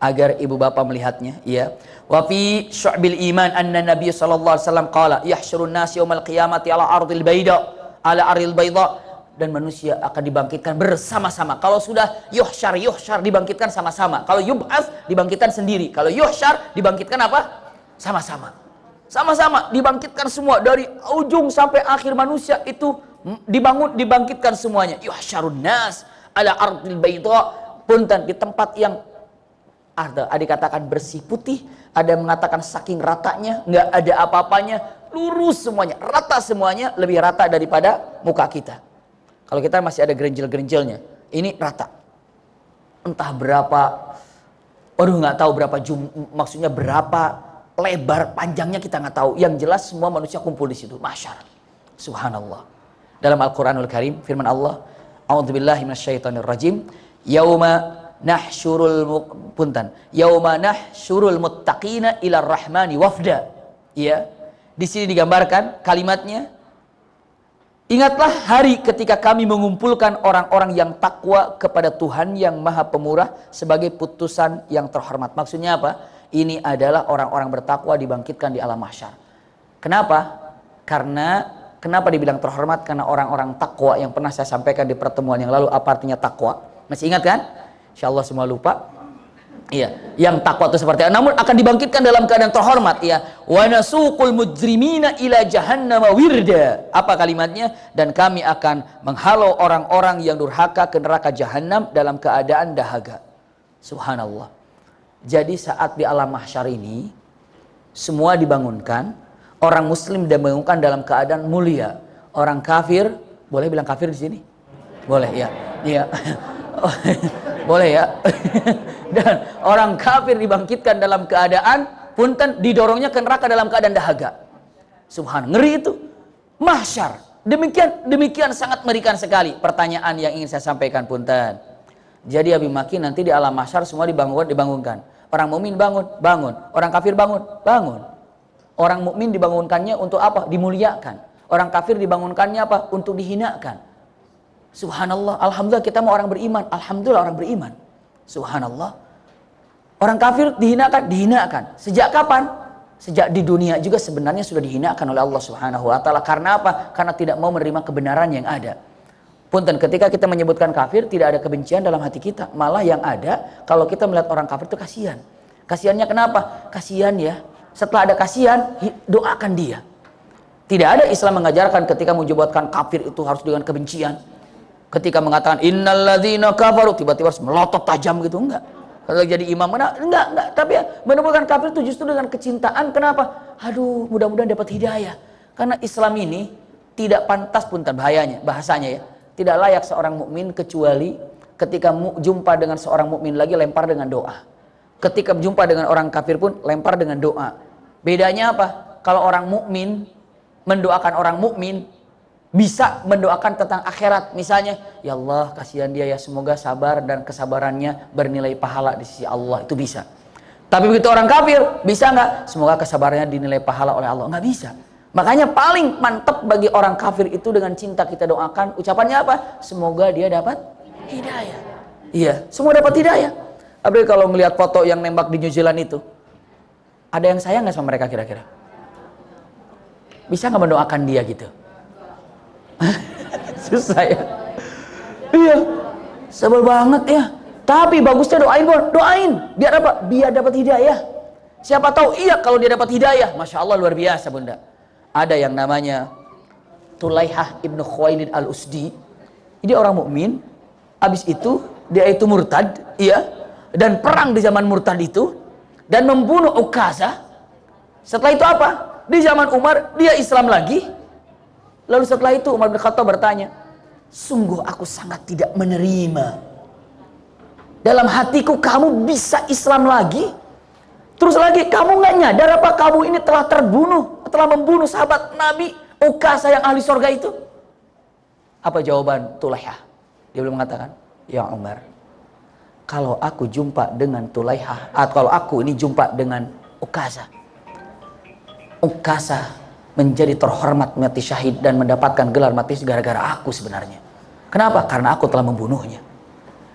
agar ibu bapak melihatnya, ya. Wa fi syu'bil iman anna nabiy sallallahu alaihi wasallam qala yahsyurun nas yaumal qiyamati ala ardil bayda dan manusia akan dibangkitkan bersama-sama. Kalau sudah yuhsyar dibangkitkan sama-sama. Kalau yub'ats dibangkitkan sendiri. Kalau yuhsyar dibangkitkan apa? Sama-sama. Sama-sama dibangkitkan semua dari ujung sampai akhir manusia itu dibangkitkan semuanya. Yuhsyarun nas ala ardil bayda. Punten di tempat yang ada dikatakan bersih putih, ada yang mengatakan saking ratanya, nggak ada apa-apanya, lurus semuanya, rata semuanya, lebih rata daripada muka kita. Kalau kita masih ada gerinjil-gerinjilnya, ini rata. Entah berapa, waduh nggak tahu berapa maksudnya berapa lebar panjangnya kita nggak tahu. Yang jelas semua manusia kumpul di situ, mahsyar. Subhanallah. Dalam Al-Qur'anul Karim firman Allah, A'udzubillahi minasyaitonirrajim. Yauma nahsyurul muttaqina ila rahmani wafda. Ya. Di sini digambarkan kalimatnya. Ingatlah hari ketika kami mengumpulkan orang-orang yang takwa kepada Tuhan yang Maha Pemurah sebagai putusan yang terhormat. Maksudnya apa? Ini adalah orang-orang bertakwa dibangkitkan di alam mahsyar. Kenapa? Kenapa dibilang terhormat? Karena orang-orang takwa yang pernah saya sampaikan di pertemuan yang lalu, apa artinya takwa? Masih ingat kan? Insya Allah semua lupa. Iya, yang takwa itu seperti apa? Namun akan dibangkitkan dalam keadaan terhormat. Ya, wa nasuqul mujrimina ila jahannama wirda. Apa kalimatnya? Dan kami akan menghalau orang-orang yang durhaka ke neraka jahanam dalam keadaan dahaga. Subhanallah. Jadi saat di alam mahsyar ini semua dibangunkan, orang muslim dibangunkan dalam keadaan mulia. Orang kafir, boleh bilang kafir di sini? Boleh, ya. Iya. Boleh ya. Dan orang kafir dibangkitkan dalam keadaan punten didorongnya ke neraka dalam keadaan dahaga. Subhanallah, ngeri itu. Mahsyar. Demikian sangat mengerikan sekali. Pertanyaan yang ingin saya sampaikan punten. Jadi Abi Maki nanti di alam mahsyar semua dibangunkan. Orang mukmin bangun. Orang kafir bangun. Orang mukmin dibangunkannya untuk apa? Dimuliakan. Orang kafir dibangunkannya apa? Untuk dihinakan. Subhanallah, alhamdulillah kita mau orang beriman. Alhamdulillah orang beriman. Subhanallah. Orang kafir dihinakan. Sejak kapan? Sejak di dunia juga sebenarnya sudah dihinakan oleh Allah Subhanahu wa taala. Karena apa? Karena tidak mau menerima kebenaran yang ada. Punten, ketika kita menyebutkan kafir tidak ada kebencian dalam hati kita. Malah yang ada kalau kita melihat orang kafir itu kasihan. Kasihannya kenapa? Kasihan ya. Setelah ada kasihan, doakan dia. Tidak ada Islam mengajarkan ketika menyebutkan kafir itu harus dengan kebencian. Ketika mengatakan innalladzina kafaru tiba-tiba harus melotot tajam gitu, enggak. Kalau jadi imam enggak, tapi ya, benar-benar kafir itu justru dengan kecintaan. Kenapa? Aduh, mudah-mudahan dapat hidayah. Karena Islam ini tidak pantas pun bahasanya ya. Tidak layak seorang mukmin kecuali ketika jumpa dengan seorang mukmin lagi lempar dengan doa. Ketika jumpa dengan orang kafir pun lempar dengan doa. Bedanya apa? Kalau orang mukmin mendoakan orang mukmin bisa mendoakan tentang akhirat, misalnya, ya Allah kasihan dia ya, semoga sabar dan kesabarannya bernilai pahala di sisi Allah, itu bisa. Tapi begitu orang kafir, bisa nggak? Semoga kesabarannya dinilai pahala oleh Allah. Nggak bisa. Makanya paling mantap bagi orang kafir itu dengan cinta kita doakan. Ucapannya apa? Semoga dia dapat hidayah. Iya, semua dapat hidayah. Apalagi kalau melihat foto yang nembak di New Zealand itu, ada yang sayang nggak sama mereka kira-kira? Bisa nggak mendoakan dia gitu? Susah ya. Iya, sebel banget ya. Tapi bagusnya doain, doain. Biar apa? Biar dapat hidayah. Siapa tahu iya kalau dia dapat hidayah. Masya Allah luar biasa bunda. Ada yang namanya Tulaihah ibnu Khuwailid al-Usdi. Ini orang mukmin. Habis itu dia itu murtad, iya. Dan perang di zaman murtad itu dan membunuh Ukasah. Setelah itu apa? Di zaman Umar dia Islam lagi. Lalu setelah itu Umar bin Khattab bertanya, sungguh aku sangat tidak menerima. Dalam hatiku kamu bisa Islam lagi. Terus lagi kamu nggak nyadar apa kamu ini telah membunuh sahabat Nabi Ukasah yang ahli surga itu? Apa jawaban Tulaihah? Dia belum mengatakan, ya Umar, kalau aku jumpa dengan Tulaihah, atau kalau aku ini jumpa dengan Ukasah menjadi terhormat mati syahid dan mendapatkan gelar mati gara-gara aku sebenarnya. Kenapa? Karena aku telah membunuhnya.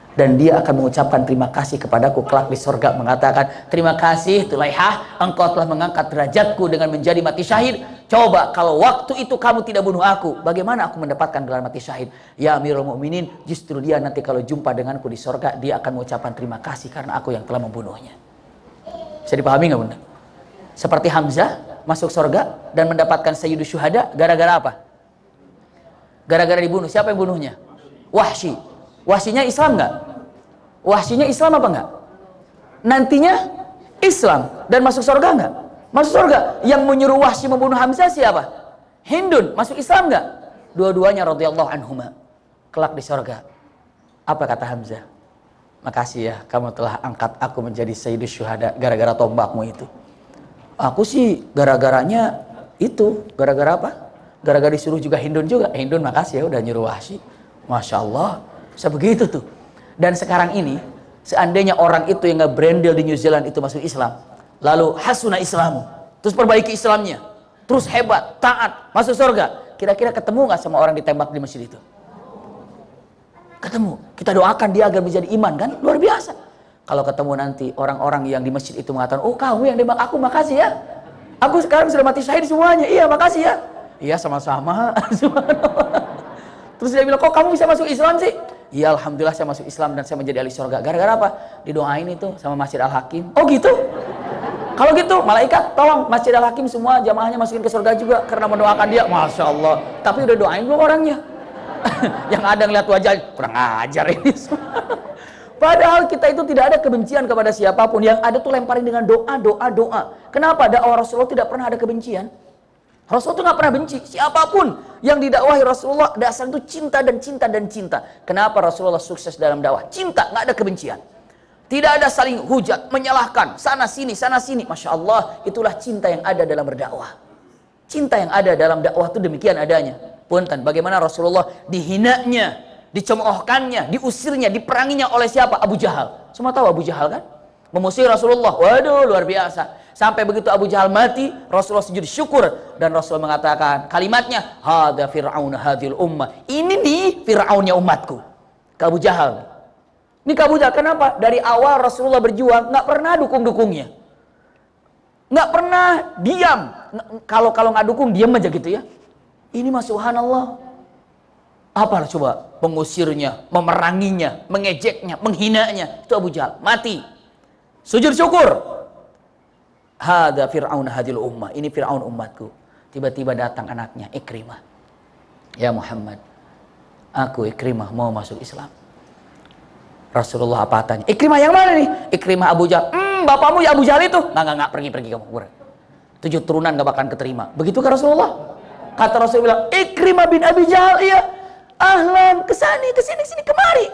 Dan dia akan mengucapkan terima kasih kepadaku kelak di surga, mengatakan, terima kasih Tulaihah, engkau telah mengangkat derajatku dengan menjadi mati syahid. Coba kalau waktu itu kamu tidak bunuh aku, bagaimana aku mendapatkan gelar mati syahid? Ya Amirul Mukminin, justru dia nanti kalau jumpa denganku di surga, dia akan mengucapkan terima kasih karena aku yang telah membunuhnya. Bisa dipahami nggak bunda? Seperti Hamzah masuk surga dan mendapatkan sayyidus syuhada gara-gara apa? Gara-gara dibunuh. Siapa yang bunuhnya? Wahsy. Wahsyinya Islam nggak? Wahsyinya Islam apa nggak? Nantinya Islam dan masuk surga nggak? Masuk surga. Yang menyuruh Wahsy membunuh Hamzah siapa? Hindun. Masuk Islam nggak? Dua-duanya radhiyallahu anhuma kelak di surga. Apa kata Hamzah? Makasih ya kamu telah angkat aku menjadi sayyidus syuhada gara-gara tombakmu itu. Aku sih gara-garanya itu. Gara-gara apa? Gara-gara disuruh juga Hindun juga. Hindun makasih ya udah nyuruh Wahsy. Masya Allah. Sebegitu tuh. Dan sekarang ini, seandainya orang itu yang nge-brandel di New Zealand itu masuk Islam, lalu hasuna Islamu, terus perbaiki Islamnya, terus hebat, taat, masuk surga, kira-kira ketemu nggak sama orang ditembak di masjid itu? Ketemu. Kita doakan dia agar menjadi iman kan? Luar biasa. Kalau ketemu nanti orang-orang yang di masjid itu mengatakan, oh kamu yang nembak aku, makasih ya. Aku sekarang sudah mati syahid semuanya. Iya, makasih ya. Iya, sama-sama. Terus dia bilang, kok kamu bisa masuk Islam sih? Iya, alhamdulillah saya masuk Islam dan saya menjadi ahli surga. Gara-gara apa? Didoain itu sama Masjid Al-Hakim. Oh gitu? Kalau gitu, malaikat tolong Masjid Al-Hakim semua jamaahnya masukin ke surga juga karena mendoakan dia. Masya Allah. Tapi udah doain belum orangnya? Yang ada ngeliat wajah, kurang ajar ini semua. Padahal kita itu tidak ada kebencian kepada siapapun. Yang ada tuh lemparin dengan doa, doa, doa. Kenapa dakwah Rasulullah tidak pernah ada kebencian? Rasulullah itu nggak pernah benci siapapun yang didakwahi Rasulullah. Dasar itu cinta dan cinta dan cinta. Kenapa Rasulullah sukses dalam dakwah? Cinta, nggak ada kebencian. Tidak ada saling hujat, menyalahkan sana sini, sana sini. Masya Allah, itulah cinta yang ada dalam berdakwah. Cinta yang ada dalam dakwah itu demikian adanya. Punten, bagaimana Rasulullah dihinanya, dicemoohkannya, diusirnya, diperanginya oleh siapa? Abu Jahal. Semua tahu Abu Jahal kan? Memusuhi Rasulullah. Waduh, luar biasa. Sampai begitu Abu Jahal mati, Rasulullah sujud syukur dan Rasulullah mengatakan kalimatnya, "Hadza Fir'aun hadhil ummah." Ini nih Fir'aunnya umatku. Ke Abu Jahal. Ini ke Abu Jahal. Kenapa? Dari awal Rasulullah berjuang nggak pernah dukung-dukungnya. Nggak pernah diam. Kalau nggak dukung diam aja gitu ya. Ini mah subhanallah. Apa coba? Pengusirnya, memeranginya, mengejeknya, menghinanya. Itu Abu Jahal. Mati. Sujud syukur. Hadza Fir'aun hadhil ummah. Ini Fir'aun umatku. Tiba-tiba datang anaknya Ikrimah. Ya Muhammad, aku Ikrimah mau masuk Islam. Rasulullah apa tanya? Ikrimah yang mana nih? Ikrimah Abu Jahal. Bapakmu ya Abu Jahal itu? Nggak, pergi kamu. 7 turunan nggak bakalan keterima. Begitu kan Rasulullah? Kata Rasulullah, Ikrimah bin Abi Jahal, iya. Ahlan, kesini,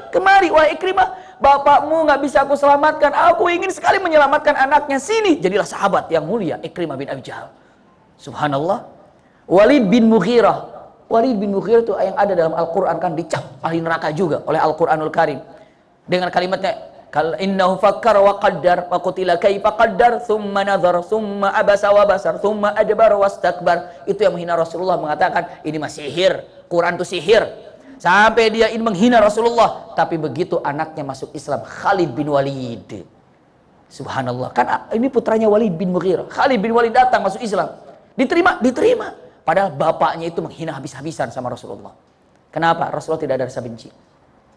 kemari. Wah Ikrimah, bapakmu nggak bisa aku selamatkan. Aku ingin sekali menyelamatkan anaknya. Sini, jadilah sahabat yang mulia Ikrimah bin Abi Jahal. Subhanallah. Walid bin Mughirah itu yang ada dalam Al-Quran kan dicap ahli neraka juga oleh Al-Quranul Karim dengan kalimatnya, Kal innahu fakkar wa qaddar wa qutila kaifa qaddar thumma nadhar thumma abasa wa basar thumma adbar wastakbar. Itu yang menghina Rasulullah, mengatakan ini mah sihir, Quran itu sihir. Sampai dia ini menghina Rasulullah. Tapi begitu anaknya masuk Islam, Khalid bin Walid, subhanallah, kan ini putranya Walid bin Mughirah, Khalid bin Walid datang masuk Islam, diterima. Padahal bapaknya itu menghina habis-habisan sama Rasulullah. Kenapa? Rasulullah tidak ada rasa benci.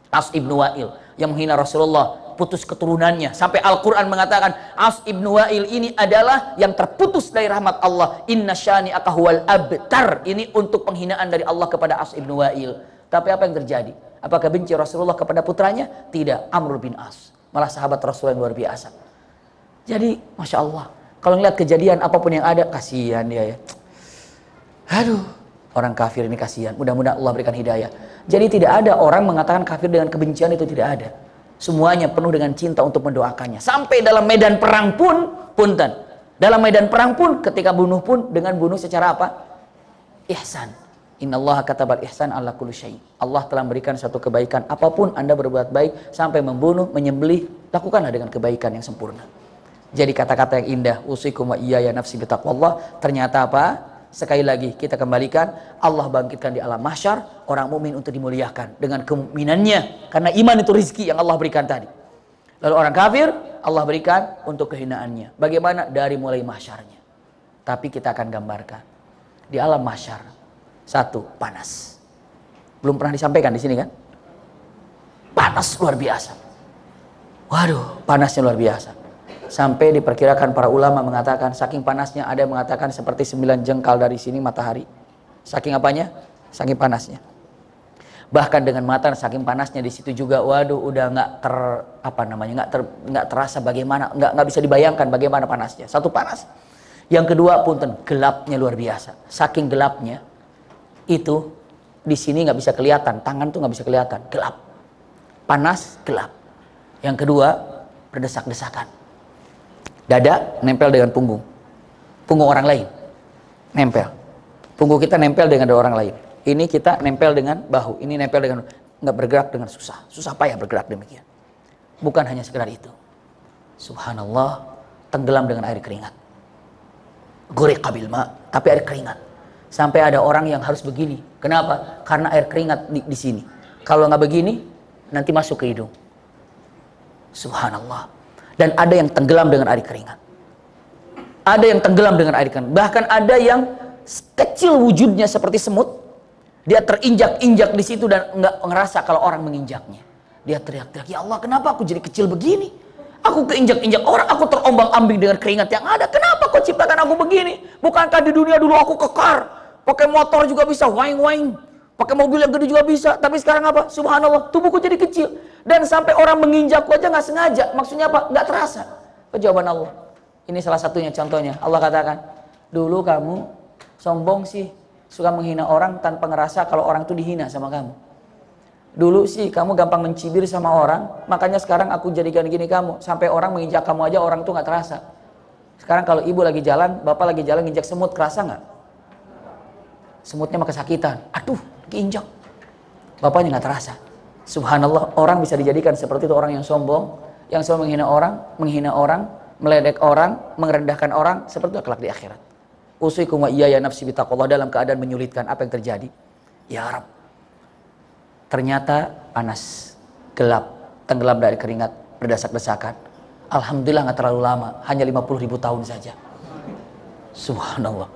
As ibnu Wa'il yang menghina Rasulullah, putus keturunannya, sampai Al-Quran mengatakan As ibnu Wa'il ini adalah yang terputus dari rahmat Allah. Inna syani'aka huwal abtar. Ini untuk penghinaan dari Allah kepada As ibnu Wa'il. Tapi apa yang terjadi? Apakah benci Rasulullah kepada putranya? Tidak. Amr bin As, malah sahabat Rasulullah yang luar biasa. Jadi Masya Allah, kalau ngeliat kejadian apapun yang ada, kasihan dia ya. Aduh, orang kafir ini kasihan. Mudah-mudahan Allah berikan hidayah. Jadi tidak ada orang mengatakan kafir dengan kebencian, itu tidak ada. Semuanya penuh dengan cinta untuk mendoakannya. Sampai dalam medan perang pun, punten. Dalam medan perang pun, ketika bunuh pun dengan bunuh secara apa? Ihsan. Innallaha katabal ihsan ala kulli syai'. Allah telah memberikan satu kebaikan. Apapun Anda berbuat baik, sampai membunuh, menyembelih, lakukanlah dengan kebaikan yang sempurna. Jadi kata-kata yang indah, usikum wa iyaya nafsi bitaqwallah, ternyata apa? Sekali lagi kita kembalikan, Allah bangkitkan di alam mahsyar orang mukmin untuk dimuliakan dengan kemukminannya, karena iman itu rizki yang Allah berikan tadi. Lalu orang kafir Allah berikan untuk kehinaannya. Bagaimana? Dari mulai mahsyarnya. Tapi kita akan gambarkan di alam mahsyar. Satu, panas. Belum pernah disampaikan di sini kan? Panas luar biasa. Waduh, panasnya luar biasa. Sampai diperkirakan para ulama mengatakan saking panasnya, ada yang mengatakan seperti 9 jengkal dari sini matahari. Saking apanya? Saking panasnya. Bahkan dengan mata saking panasnya di situ juga, waduh, udah nggak terasa bagaimana, nggak bisa dibayangkan bagaimana panasnya. Satu, panas. Yang kedua, punten, gelapnya luar biasa. Saking gelapnya itu di sini nggak bisa kelihatan, tangan tuh nggak bisa kelihatan, gelap, panas, gelap. Yang kedua, berdesak-desakan. Dada nempel dengan punggung orang lain, nempel. Punggung kita nempel dengan dada orang lain. Ini kita nempel dengan bahu, ini nempel dengan, nggak bergerak dengan susah payah bergerak demikian. Bukan hanya sekedar itu, subhanallah, tenggelam dengan air keringat. Guriqa bil ma, tapi air keringat. Sampai ada orang yang harus begini. Kenapa? Karena air keringat di sini. Kalau nggak begini, nanti masuk ke hidung. Subhanallah. Dan ada yang tenggelam dengan air keringat. Ada yang tenggelam dengan air keringat. Bahkan ada yang kecil wujudnya seperti semut. Dia terinjak-injak di situ dan nggak ngerasa kalau orang menginjaknya. Dia teriak-teriak, ya Allah, kenapa aku jadi kecil begini? Aku keinjak-injak orang, aku terombang-ambing dengan keringat yang ada. Kenapa kau ciptakan aku begini? Bukankah di dunia dulu aku kekar? Pakai motor juga bisa, waing-waing. Pakai mobil yang gede juga bisa. Tapi sekarang apa? Subhanallah, tubuhku jadi kecil. Dan sampai orang menginjakku aja nggak sengaja. Maksudnya apa? Nggak terasa. Jawaban Allah. Ini salah satunya contohnya. Allah katakan, dulu kamu sombong sih, suka menghina orang tanpa ngerasa kalau orang itu dihina sama kamu. Dulu sih kamu gampang mencibir sama orang, makanya sekarang aku jadikan gini kamu. Sampai orang menginjak kamu aja orang tuh nggak terasa. Sekarang kalau ibu lagi jalan, bapak lagi jalan nginjak semut, kerasa nggak? Semutnya mah kesakitan. Aduh, keinjak. Bapaknya nggak terasa. Subhanallah, orang bisa dijadikan seperti itu, orang yang sombong, yang selalu menghina orang, meledek orang, merendahkan orang, seperti itu kelak di akhirat. Usikum wa iyaya nafsi bitaqwallah, dalam keadaan menyulitkan. Apa yang terjadi? Ya Rab, ternyata panas, gelap, tenggelam dari keringat, berdesak-desakan. Alhamdulillah nggak terlalu lama, hanya 50.000 tahun saja. Subhanallah,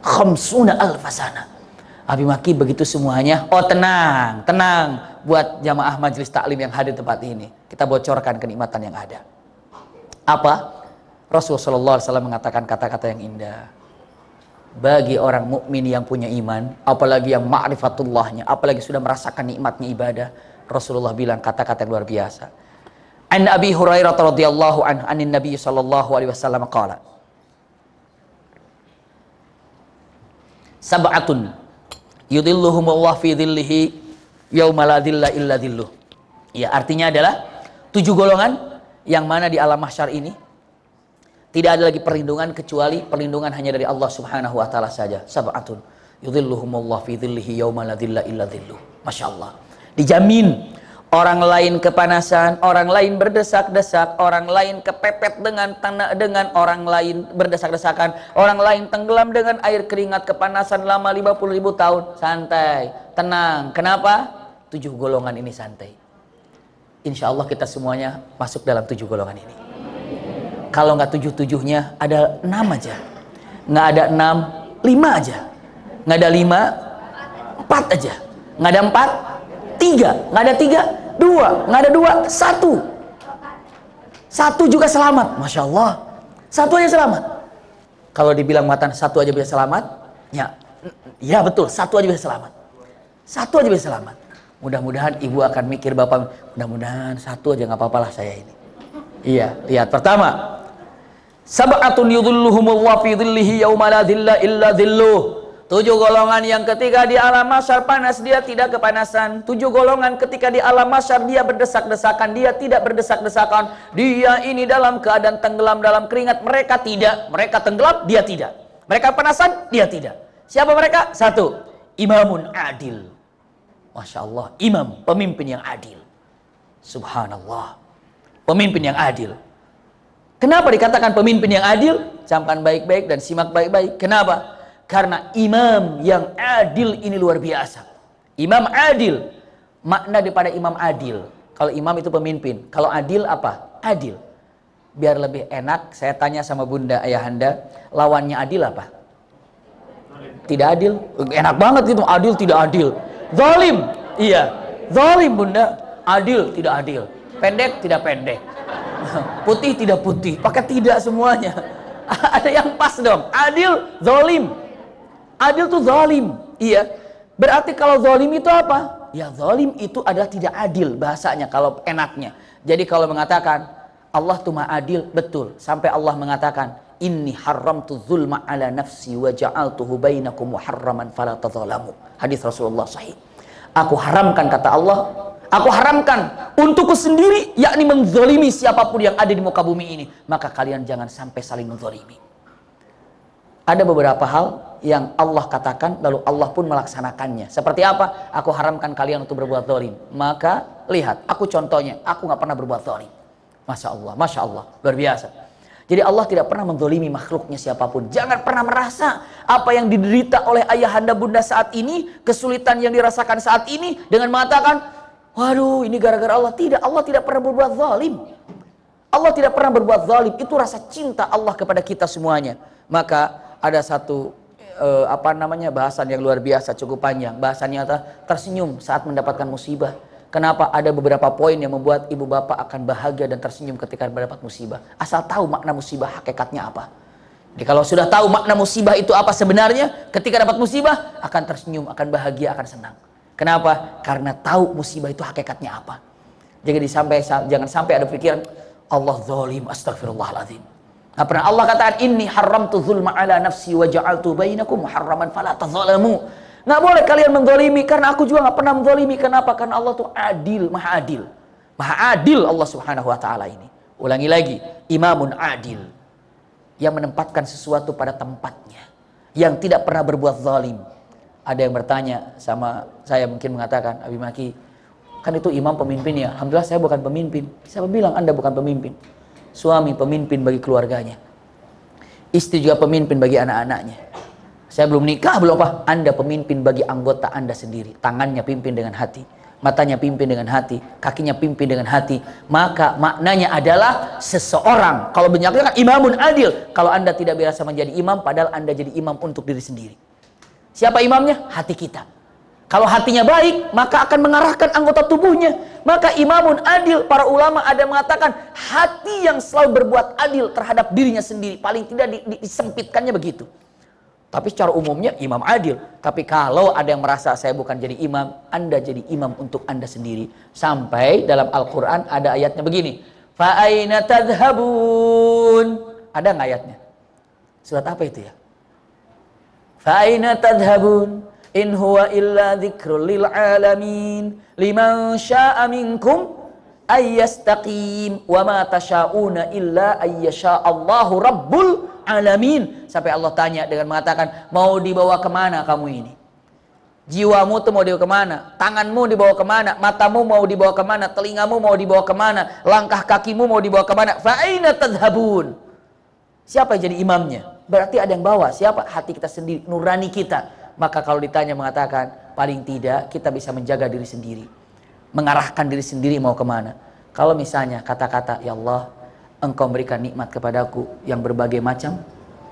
khamsuna alfasana. Abi Maki begitu semuanya. Oh, tenang, tenang. Buat jamaah majelis taklim yang hadir tempat ini, kita bocorkan kenikmatan yang ada. Apa? Rasulullah SAW mengatakan kata-kata yang indah. Bagi orang mukmin yang punya iman, apalagi yang ma'rifatullahnya, apalagi sudah merasakan nikmatnya ibadah, Rasulullah bilang kata-kata yang luar biasa. An Abi Hurairah radhiyallahu anhu anin Nabi sallallahu alaihi wasallam qala, sab'atun yudhilluhumullah fi dhillihi yauma la dhilla illa dhilluh. Ya, artinya adalah 7 golongan yang mana di alam mahsyar ini tidak ada lagi perlindungan kecuali perlindungan hanya dari Allah Subhanahu wa taala saja. Sab'atun yudhilluhumullah fi dhillihi yauma la dhilla illa dhilluh. Masyaallah. Dijamin Orang lain kepanasan, orang lain berdesak-desak, orang lain kepepet dengan orang lain berdesak-desakan, orang lain tenggelam dengan air keringat kepanasan lama 50.000 tahun. Santai, tenang. Kenapa? 7 golongan ini santai. Insya Allah kita semuanya masuk dalam 7 golongan ini. Kalau nggak 7-7-nya, ada 6 aja. Nggak ada 6, 5 aja. Nggak ada 5, 4 aja. Nggak ada 4, 3. Nggak ada 3, 2. Nggak ada 2, 1. 1 juga selamat. Masya Allah. 1 aja selamat. Kalau dibilang matan 1 aja bisa selamat, ya betul, 1 aja bisa selamat. 1 aja bisa selamat. Mudah-mudahan ibu akan mikir, bapak, mudah-mudahan 1 aja nggak apa-apalah saya ini. Iya, lihat pertama. Sab'atun yudhilluhumullahu fi dhillihi yauma la dhilla illa dhilluh. 7 golongan yang ketika di alam mahsyar panas dia tidak kepanasan. 7 golongan ketika di alam mahsyar dia berdesak-desakan, dia tidak berdesak-desakan. Dia ini dalam keadaan tenggelam dalam keringat, mereka tidak. Mereka tenggelam, dia tidak. Mereka panasan, dia tidak. Siapa mereka? 1. Imamun adil. Masya Allah, imam, pemimpin yang adil. Subhanallah, pemimpin yang adil. Kenapa dikatakan pemimpin yang adil? Camkan baik-baik dan simak baik-baik. Kenapa? Karena imam yang adil ini luar biasa. Imam adil, makna daripada imam adil. Kalau imam itu pemimpin, kalau adil apa? Adil. Biar lebih enak, saya tanya sama bunda ayahanda, lawannya adil apa? Tidak adil. Enak banget gitu, adil tidak adil. Zalim, iya. Zalim bunda, adil tidak adil. Pendek tidak pendek. Putih tidak putih, pakai tidak semuanya. Ada yang pas dong. Adil, zalim. Adil tuh zalim. Iya. Berarti kalau zalim itu apa? Ya zalim itu adalah tidak adil bahasanya kalau enaknya. Jadi kalau mengatakan Allah tuh maha adil, betul. Sampai Allah mengatakan, inni haramtu zulma ala nafsi wa ja'altuhu bainakum muharraman fala tadzalamu. Hadis Rasulullah sahih. Aku haramkan, kata Allah, aku haramkan untukku sendiri, yakni menzalimi siapapun yang ada di muka bumi ini. Maka kalian jangan sampai saling menzalimi. Ada beberapa hal yang Allah katakan, lalu Allah pun melaksanakannya. Seperti apa? Aku haramkan kalian untuk berbuat zalim. Maka lihat, aku contohnya, aku nggak pernah berbuat zalim. Masya Allah, luar biasa. Jadi Allah tidak pernah menzalimi makhluknya siapapun. Jangan pernah merasa apa yang diderita oleh ayahanda bunda saat ini, kesulitan yang dirasakan saat ini, dengan mengatakan, waduh ini gara-gara Allah. Tidak, Allah tidak pernah berbuat zalim. Allah tidak pernah berbuat zalim. Itu rasa cinta Allah kepada kita semuanya. Maka ada satu bahasan yang luar biasa, cukup panjang. Bahasannya adalah tersenyum saat mendapatkan musibah. Kenapa? Ada beberapa poin yang membuat ibu bapak akan bahagia dan tersenyum ketika mendapat musibah. Asal tahu makna musibah hakikatnya apa. Jadi kalau sudah tahu makna musibah itu apa sebenarnya, ketika dapat musibah akan tersenyum, akan bahagia, akan senang. Kenapa? Karena tahu musibah itu hakikatnya apa. Jadi jangan sampai ada pikiran Allah zalim, astagfirullahaladzim. Nah, pernah Allah katakan, inni haramtu zulma ala nafsi wa ja'altu bainakum muharraman fala tadzalamu. Nggak boleh kalian menzalimi, karena aku juga nggak pernah menzalimi. Kenapa? Karena Allah tuh adil, maha adil. Maha adil Allah subhanahu wa ta'ala ini. Ulangi lagi, imamun adil. Yang menempatkan sesuatu pada tempatnya. Yang tidak pernah berbuat zalim. Ada yang bertanya sama saya, mungkin mengatakan, Abi Maki, kan itu imam pemimpin ya. Alhamdulillah saya bukan pemimpin. Siapa bilang Anda bukan pemimpin? Suami pemimpin bagi keluarganya. Istri juga pemimpin bagi anak-anaknya. Saya belum nikah, belum apa. Anda pemimpin bagi anggota Anda sendiri. Tangannya pimpin dengan hati. Matanya pimpin dengan hati. Kakinya pimpin dengan hati. Maka maknanya adalah seseorang. Kalau banyaknya kan imamun adil. Kalau Anda tidak biasa menjadi imam, padahal Anda jadi imam untuk diri sendiri. Siapa imamnya? Hati kita. Kalau hatinya baik, maka akan mengarahkan anggota tubuhnya. Maka imamun adil, para ulama ada mengatakan, hati yang selalu berbuat adil terhadap dirinya sendiri. Paling tidak disempitkannya begitu. Tapi secara umumnya imam adil. Tapi kalau ada yang merasa saya bukan jadi imam, Anda jadi imam untuk Anda sendiri. Sampai dalam Al-Quran ada ayatnya begini. Fa aina tadhhabun. Ada nggak ayatnya? Surat apa itu ya? Fa aina tadhhabun. In huwa illa dzikrul lil alamin liman syaa'a minkum ayyastaqim wa ma tasyauna illa ayyasha Allahu rabbul alamin. Sampai Allah tanya dengan mengatakan, mau dibawa kemana kamu ini? Jiwamu tuh mau dibawa kemana? Tanganmu dibawa kemana? Matamu mau dibawa kemana? Telingamu mau dibawa kemana? Langkah kakimu mau dibawa kemana? Fa'aina tadhhabun? Siapa yang jadi imamnya? Berarti ada yang bawa. Siapa? Hati kita sendiri, nurani kita. Maka kalau ditanya mengatakan, paling tidak kita bisa menjaga diri sendiri, mengarahkan diri sendiri mau kemana. Kalau misalnya kata-kata, ya Allah, Engkau berikan nikmat kepadaku yang berbagai macam,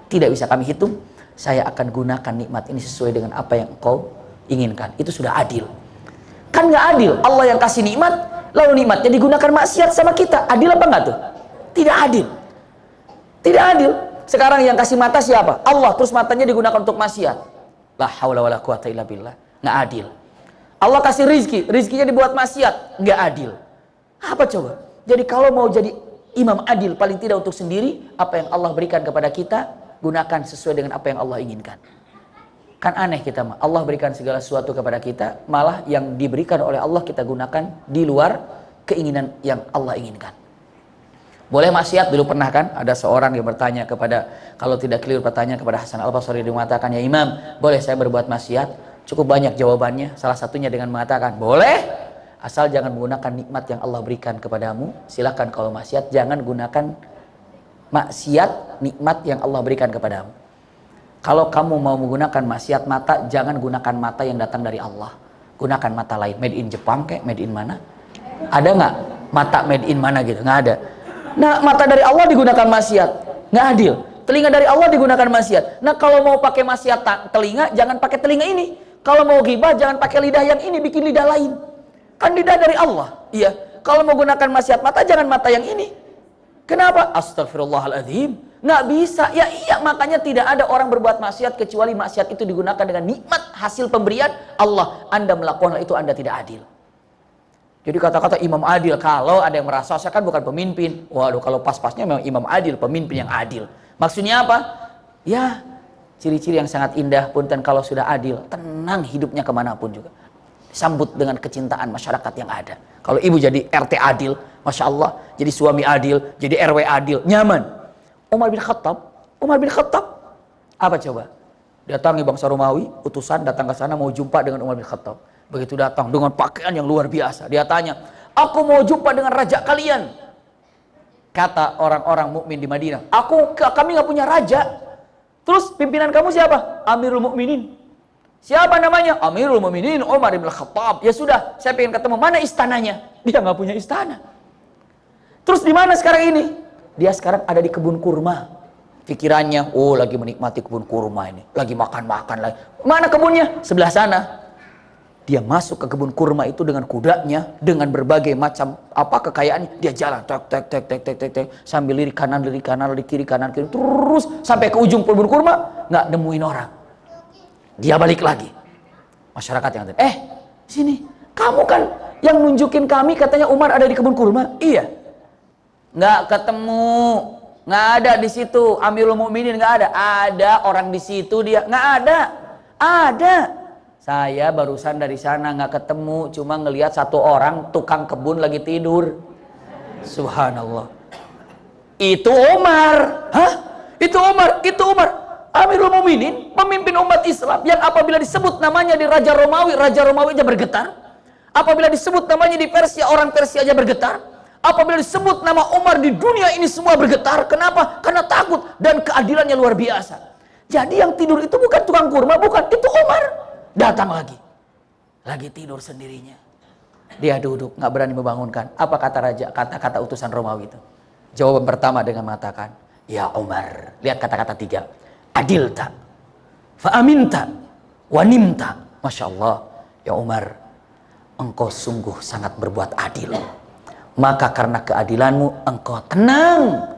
tidak bisa kami hitung, saya akan gunakan nikmat ini sesuai dengan apa yang Engkau inginkan. Itu sudah adil. Kan nggak adil, Allah yang kasih nikmat, lalu nikmatnya digunakan maksiat sama kita. Adil apa enggak tuh? Tidak adil. Tidak adil. Sekarang yang kasih mata siapa? Allah, terus matanya digunakan untuk maksiat. La haula wala quwata illa billah. Nggak adil. Allah kasih rizki, rizkinya dibuat maksiat, nggak adil. Apa coba? Jadi kalau mau jadi imam adil, paling tidak untuk sendiri, apa yang Allah berikan kepada kita, gunakan sesuai dengan apa yang Allah inginkan. Kan aneh kita mah, Allah berikan segala sesuatu kepada kita, malah yang diberikan oleh Allah kita gunakan di luar keinginan yang Allah inginkan. Boleh maksiat? Dulu pernah kan ada seorang yang bertanya kepada, kalau tidak keliru bertanya kepada Hasan Al-Basri, dia mengatakan, ya Imam, boleh saya berbuat maksiat? Cukup banyak jawabannya, salah satunya dengan mengatakan, boleh, asal jangan menggunakan nikmat yang Allah berikan kepadamu. Silakan kalau maksiat, jangan gunakan maksiat nikmat yang Allah berikan kepadamu. Kalau kamu mau menggunakan maksiat mata, jangan gunakan mata yang datang dari Allah. Gunakan mata lain, made in Jepang kayak made in mana? Ada nggak mata made in mana gitu? Nggak ada. Nah, mata dari Allah digunakan maksiat, nggak adil. Telinga dari Allah digunakan maksiat. Nah, kalau mau pakai maksiat telinga, jangan pakai telinga ini. Kalau mau ghibah, jangan pakai lidah yang ini, bikin lidah lain. Kan lidah dari Allah. Iya. Kalau mau gunakan maksiat mata, jangan mata yang ini. Kenapa? Astagfirullahaladzim. Nggak bisa. Ya iya, makanya tidak ada orang berbuat maksiat kecuali maksiat itu digunakan dengan nikmat hasil pemberian Allah. Anda melakukan hal itu, Anda tidak adil. Jadi kata-kata imam adil, kalau ada yang merasa saya kan bukan pemimpin. Waduh, kalau pas-pasnya memang imam adil, pemimpin yang adil. Maksudnya apa? Ya, ciri-ciri yang sangat indah. Punten kalau sudah adil, tenang hidupnya kemanapun juga. Sambut dengan kecintaan masyarakat yang ada. Kalau ibu jadi RT adil, Masya Allah. Jadi suami adil, jadi RW adil, nyaman. Umar bin Khattab. Apa coba? Datangi bangsa Romawi, utusan datang ke sana mau jumpa dengan Umar bin Khattab. Begitu datang dengan pakaian yang luar biasa, dia tanya, aku mau jumpa dengan raja kalian. Kata orang-orang mukmin di Madinah, kami nggak punya raja. Terus pimpinan kamu siapa? Amirul Mukminin. Siapa namanya? Amirul Mukminin Umar bin Khattab. Ya sudah, saya pengen ketemu. Mana istananya? Dia nggak punya istana. Terus di mana sekarang ini? Dia sekarang ada di kebun kurma. Pikirannya, oh lagi menikmati kebun kurma ini, lagi makan-makan lagi. Mana kebunnya? Sebelah sana. Dia masuk ke kebun kurma itu dengan kudanya, dengan berbagai macam kekayaannya. Dia jalan, tek, sambil lirik kanan, lirik kiri, terus sampai ke ujung kebun kurma, nggak nemuin orang. Dia balik lagi. Masyarakat yang ada, sini, kamu kan yang nunjukin kami katanya Umar ada di kebun kurma. Iya. Nggak ketemu, nggak ada di situ. Amirul Mukminin nggak ada. Ada orang di situ dia, nggak ada. Ada. Saya barusan dari sana nggak ketemu, cuma ngelihat satu orang tukang kebun lagi tidur. Subhanallah. Itu Umar. Hah? Itu Umar. Amirul Mukminin, pemimpin umat Islam yang apabila disebut namanya di Raja Romawi aja bergetar. Apabila disebut namanya di Persia, orang Persia aja bergetar. Apabila disebut nama Umar di dunia ini semua bergetar. Kenapa? Karena takut dan keadilannya luar biasa. Jadi yang tidur itu bukan tukang kurma, bukan, itu Umar. Datang lagi tidur sendirinya. Dia duduk, nggak berani membangunkan. Apa kata raja? Kata-kata utusan Romawi itu. Jawaban pertama dengan mengatakan, ya Umar. Lihat kata-kata 3. Adilta, fa'aminta, wanimta. Masya Allah, ya Umar, engkau sungguh sangat berbuat adil. Maka karena keadilanmu, engkau tenang.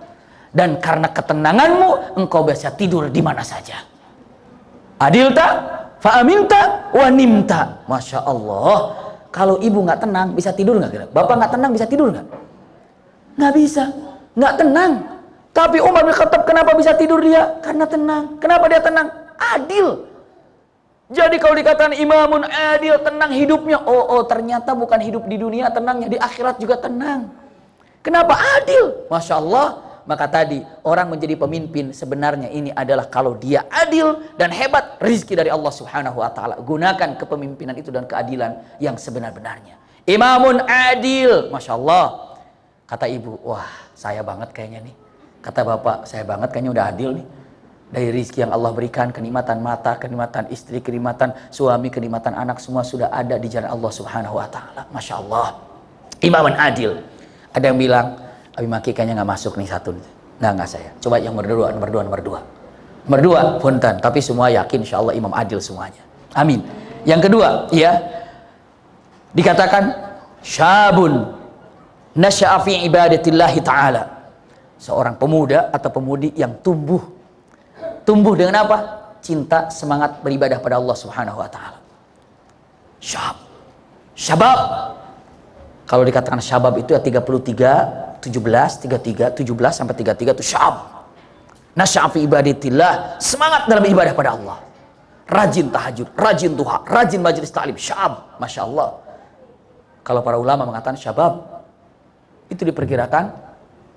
Dan karena ketenanganmu, engkau bisa tidur di mana saja. Adilta, fa'aminta, wanimta. Masya Allah. Kalau ibu nggak tenang, bisa tidur nggak? Bapak nggak tenang, bisa tidur nggak? Nggak bisa. Nggak tenang. Tapi Umar bin Khattab kenapa bisa tidur dia? Karena tenang. Kenapa dia tenang? Adil. Jadi kalau dikatakan imamun adil, tenang hidupnya. Oh, ternyata bukan hidup di dunia tenangnya, di akhirat juga tenang. Kenapa? Adil. Masya Allah. Maka tadi orang menjadi pemimpin sebenarnya ini adalah kalau dia adil dan hebat, rizki dari Allah Subhanahu wa ta'ala. Gunakan kepemimpinan itu dan keadilan yang sebenar-benarnya. Imamun adil, Masya Allah. Kata ibu, wah saya banget kayaknya nih. Kata bapak, saya banget kayaknya udah adil nih. Dari rizki yang Allah berikan, kenikmatan mata, kenikmatan istri, kenikmatan suami, kenikmatan anak, semua sudah ada di jalan Allah Subhanahu wa ta'ala. Masya Allah. Imamun adil. Ada yang bilang, Abi Maki kayaknya nggak masuk nih satu. Nggak saya. Coba yang nomor dua, punten. Tapi semua yakin insya Allah imam adil semuanya. Amin. Yang kedua, ya, dikatakan syabun nasya'a fi ibadatillahi ta'ala. Seorang pemuda atau pemudi yang tumbuh. Tumbuh dengan apa? Cinta, semangat beribadah pada Allah Subhanahu wa ta'ala. Syabab. Kalau dikatakan syabab itu ya 33, 17, 33, 17 sampai 33 itu syab. Nasya'a fi ibadatillah, semangat dalam ibadah pada Allah. Rajin tahajud, rajin duha, rajin majelis ta'lim, syab. Masya Allah. Kalau para ulama mengatakan syabab, itu diperkirakan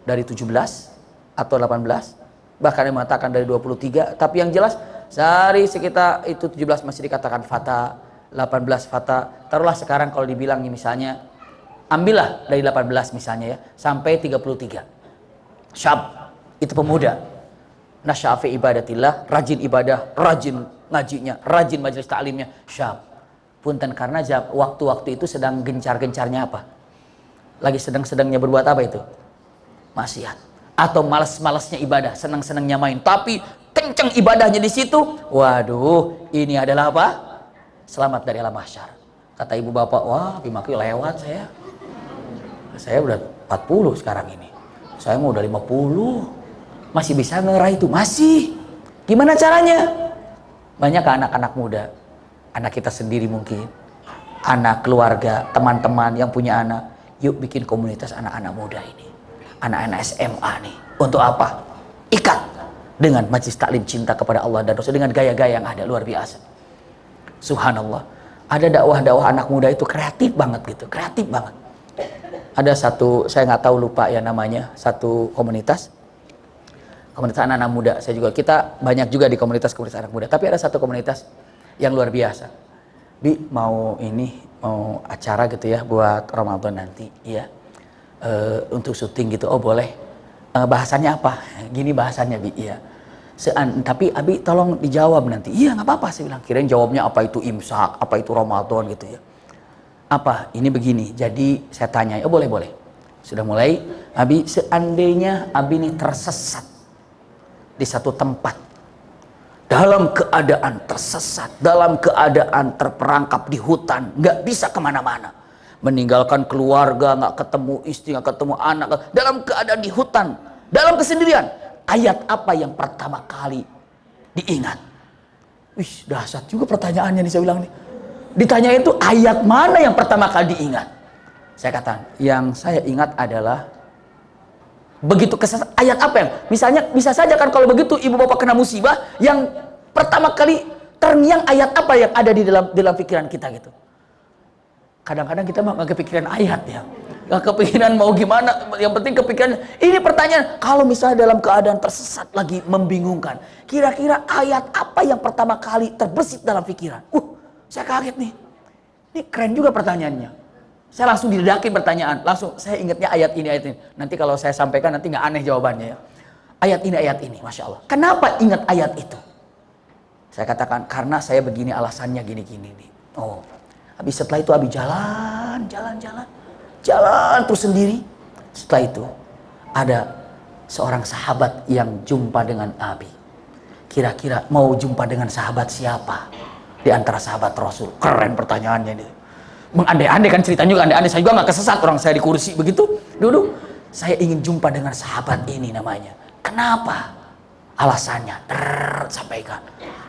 dari 17 atau 18, bahkan yang mengatakan dari 23, tapi yang jelas sehari sekitar itu 17 masih dikatakan fata, 18 fata. Taruhlah sekarang kalau dibilang misalnya, ambillah dari 18 misalnya ya, sampai 33. Syab, itu pemuda. Nasya'a fi ibadatillah, rajin ibadah, rajin ngajinya, rajin majelis ta'limnya, syab. Punten, karena waktu-waktu itu sedang gencar-gencarnya apa? Lagi sedang-sedangnya berbuat apa itu? Maksiat. Atau malas-malasnya ibadah, senang-senangnya main, tapi kenceng ibadahnya di situ. Waduh, ini adalah apa? Selamat dari alam mahsyar. Kata ibu bapak, wah Abi Maki lewat saya. Saya udah 40 sekarang ini. Saya mau udah 50. Masih bisa ngeraih itu? Masih. Gimana caranya? Banyak anak-anak muda, anak kita sendiri mungkin, anak keluarga, teman-teman yang punya anak, yuk bikin komunitas anak-anak muda ini, anak-anak SMA nih. Untuk apa? Ikat dengan majelis taklim cinta kepada Allah dan Rasul dengan gaya-gaya yang ada, luar biasa. Subhanallah. Ada dakwah-dakwah anak muda itu kreatif banget gitu, kreatif banget. Ada satu, saya nggak tahu, lupa ya namanya, satu komunitas anak-anak muda. Saya juga, kita banyak juga di komunitas-komunitas anak muda, tapi ada satu komunitas yang luar biasa. Mau acara gitu ya buat Ramadan nanti, ya, untuk syuting gitu. Oh boleh. Bahasannya apa? Gini bahasannya, ya. Tapi Abi tolong dijawab nanti. Iya nggak apa-apa, saya bilang. Kirain jawabnya apa itu imsak, apa itu Ramadan gitu ya. Apa? Ini begini. Jadi saya tanya, oh boleh. Sudah mulai, Abi, seandainya Abi ini tersesat di satu tempat, dalam keadaan tersesat, dalam keadaan terperangkap di hutan, nggak bisa kemana-mana, meninggalkan keluarga, nggak ketemu istri, nggak ketemu anak, dalam keadaan di hutan, dalam kesendirian, ayat apa yang pertama kali diingat? Wih, dahsyat juga pertanyaannya nih, saya bilang nih. Ditanya itu ayat mana yang pertama kali diingat? Saya katakan, yang saya ingat adalah begitu kesesat, ayat apa yang, misalnya bisa saja kan kalau begitu ibu bapak kena musibah, yang pertama kali terngiang ayat apa yang ada di dalam pikiran kita gitu. Kadang-kadang kita mah nggak kepikiran ayat ya, nggak kepikiran mau gimana, yang penting kepikiran. Ini pertanyaan, kalau misalnya dalam keadaan tersesat lagi membingungkan, kira-kira ayat apa yang pertama kali terbesit dalam pikiran? Saya kaget nih. Ini keren juga pertanyaannya. Saya langsung diledakin pertanyaan. Langsung saya ingatnya ayat ini. Nanti kalau saya sampaikan nanti nggak aneh jawabannya ya. Ayat ini. Masya Allah. Kenapa ingat ayat itu? Saya katakan, karena saya begini alasannya gini-gini nih. Oh. Habis setelah itu Abi jalan terus sendiri. Setelah itu ada seorang sahabat yang jumpa dengan Abi. Kira-kira mau jumpa dengan sahabat siapa di antara sahabat Rasul? Keren pertanyaannya ini. Mengandai-andai kan ceritanya juga andai-andai, saya juga nggak kesesat, orang saya di kursi begitu duduk. Saya ingin jumpa dengan sahabat ini namanya. Kenapa? Alasannya sampaikan.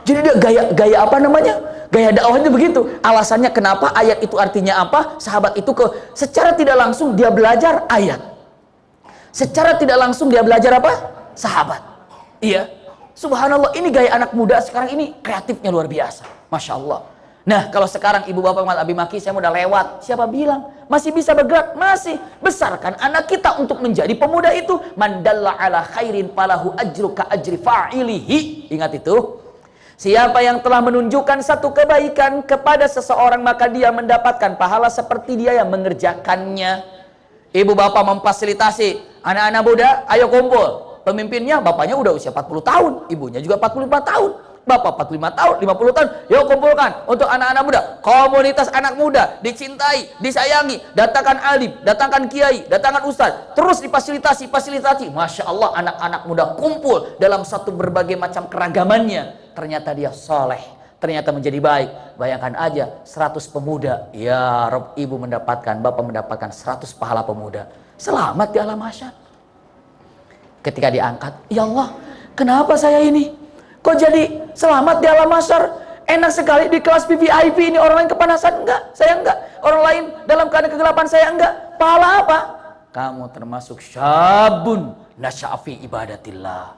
Jadi dia gaya apa namanya? Gaya dakwahnya begitu. Alasannya kenapa, ayat itu artinya apa? Sahabat itu secara tidak langsung dia belajar ayat. Secara tidak langsung dia belajar apa? Sahabat. Iya. Subhanallah, ini gaya anak muda sekarang ini kreatifnya luar biasa. Masya Allah. Nah, kalau sekarang ibu bapak Abi maki, saya udah lewat. Siapa bilang? Masih bisa bergerak? Masih. Besarkan anak kita untuk menjadi pemuda itu. Man dalla ala khairin falahu ajru ka ajri fa'ilihi. Ingat itu. Siapa yang telah menunjukkan satu kebaikan kepada seseorang, maka dia mendapatkan pahala seperti dia yang mengerjakannya. Ibu bapak memfasilitasi anak-anak muda, ayo kumpul. Pemimpinnya, bapaknya udah usia 40 tahun. Ibunya juga 45 tahun. Bapak 45 tahun, 50 tahun, yuk kumpulkan untuk anak-anak muda. Komunitas anak muda, dicintai, disayangi, datangkan alim, datangkan kiai, datangkan ustaz, terus difasilitasi. Masya Allah, anak-anak muda kumpul dalam satu berbagai macam keragamannya. Ternyata dia soleh, ternyata menjadi baik. Bayangkan aja, 100 pemuda, ya Rob, ibu mendapatkan, bapak mendapatkan 100 pahala pemuda. Selamat di alam mahsyar. Ketika diangkat, ya Allah, kenapa saya ini? Kok jadi selamat di alam mahsyar? Enak sekali di kelas VIP ini, orang lain kepanasan, enggak, saya enggak. Orang lain dalam keadaan kegelapan, saya enggak. Pahala apa? Kamu termasuk syabun nasyafi ibadatillah.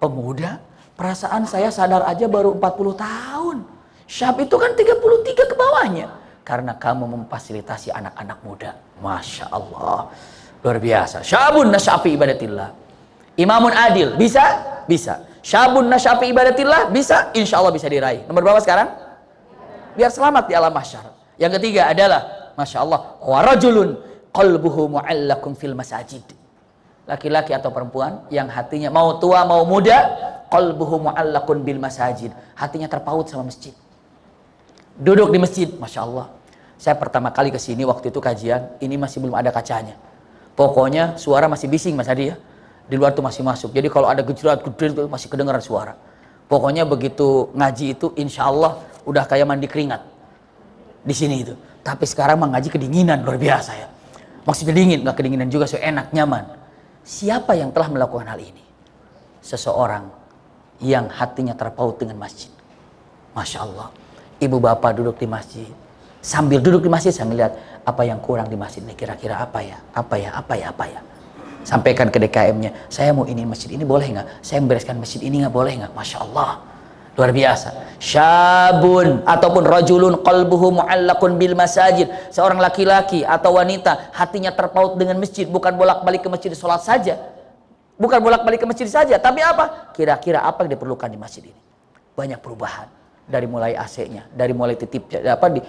Pemuda, perasaan saya sadar aja baru 40 tahun. Syab itu kan 33 ke bawahnya. Karena kamu memfasilitasi anak-anak muda. Masya Allah. Luar biasa. Syabun nasyafi ibadatillah. Imamun adil, bisa? Bisa. Syabun nasyafi ibadatillah, bisa? Insya Allah bisa diraih. Nomor berapa sekarang? Biar selamat di alam mahsyar. Yang ketiga adalah, Masya Allah, warajulun qalbuhu mu'allakun fil masajid. Laki-laki atau perempuan yang hatinya mau tua mau muda, qalbuhu mu'allakun bil masajid. Hatinya terpaut sama masjid. Duduk di masjid, Masya Allah. Saya pertama kali kesini waktu itu kajian, ini masih belum ada kacanya. Pokoknya suara masih bising Mas Hadi ya. Di luar tuh masih masuk. Jadi kalau ada gejrot itu masih kedengaran suara. Pokoknya begitu ngaji itu insya Allah udah kayak mandi keringat di sini itu. Tapi sekarang mah ngaji kedinginan luar biasa ya. Maksudnya dingin, nggak kedinginan juga, so enak, nyaman. Siapa yang telah melakukan hal ini? Seseorang yang hatinya terpaut dengan masjid. Masya Allah. Ibu bapak duduk di masjid. Sambil duduk di masjid saya melihat apa yang kurang di masjid ini, kira-kira apa ya? Sampaikan ke DKM-nya, saya mau ini masjid ini boleh nggak? Saya membereskan masjid ini nggak, boleh nggak? Masya Allah, luar biasa. Syabun ataupun rajulun qalbuhu mu'allakun bil masajid. Seorang laki-laki atau wanita hatinya terpaut dengan masjid, bukan bolak-balik ke masjid sholat saja, bukan bolak-balik ke masjid saja, tapi apa? Kira-kira apa yang diperlukan di masjid ini? Banyak perubahan. Dari mulai AC-nya, dari mulai titipnya,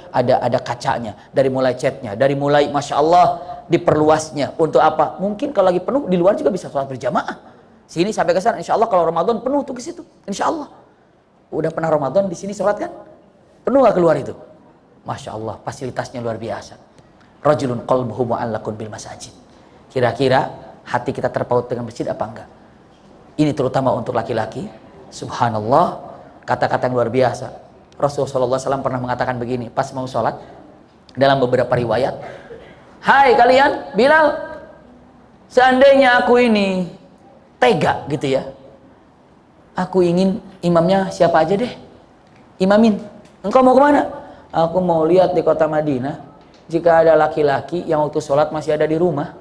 ada kacanya, dari mulai catnya, dari mulai Masya Allah diperluasnya. Untuk apa? Mungkin kalau lagi penuh di luar juga bisa sholat berjamaah. Sini sampai ke sana, Insya Allah kalau Ramadan penuh tuh ke situ, Insya Allah. Udah pernah Ramadan di sini sholat kan? Penuh nggak keluar itu? Masya Allah, fasilitasnya luar biasa. Rajulun qalbuhu mu'allakun bil masajid. Kira-kira hati kita terpaut dengan masjid apa enggak? Ini terutama untuk laki-laki. Subhanallah. Kata-kata yang luar biasa. Rasulullah SAW pernah mengatakan begini pas mau sholat dalam beberapa riwayat. Hai kalian, Bilal, seandainya aku ini tega gitu ya, aku ingin imamnya siapa aja deh, imamin. Engkau mau kemana? Aku mau lihat di kota Madinah jika ada laki-laki yang waktu sholat masih ada di rumah.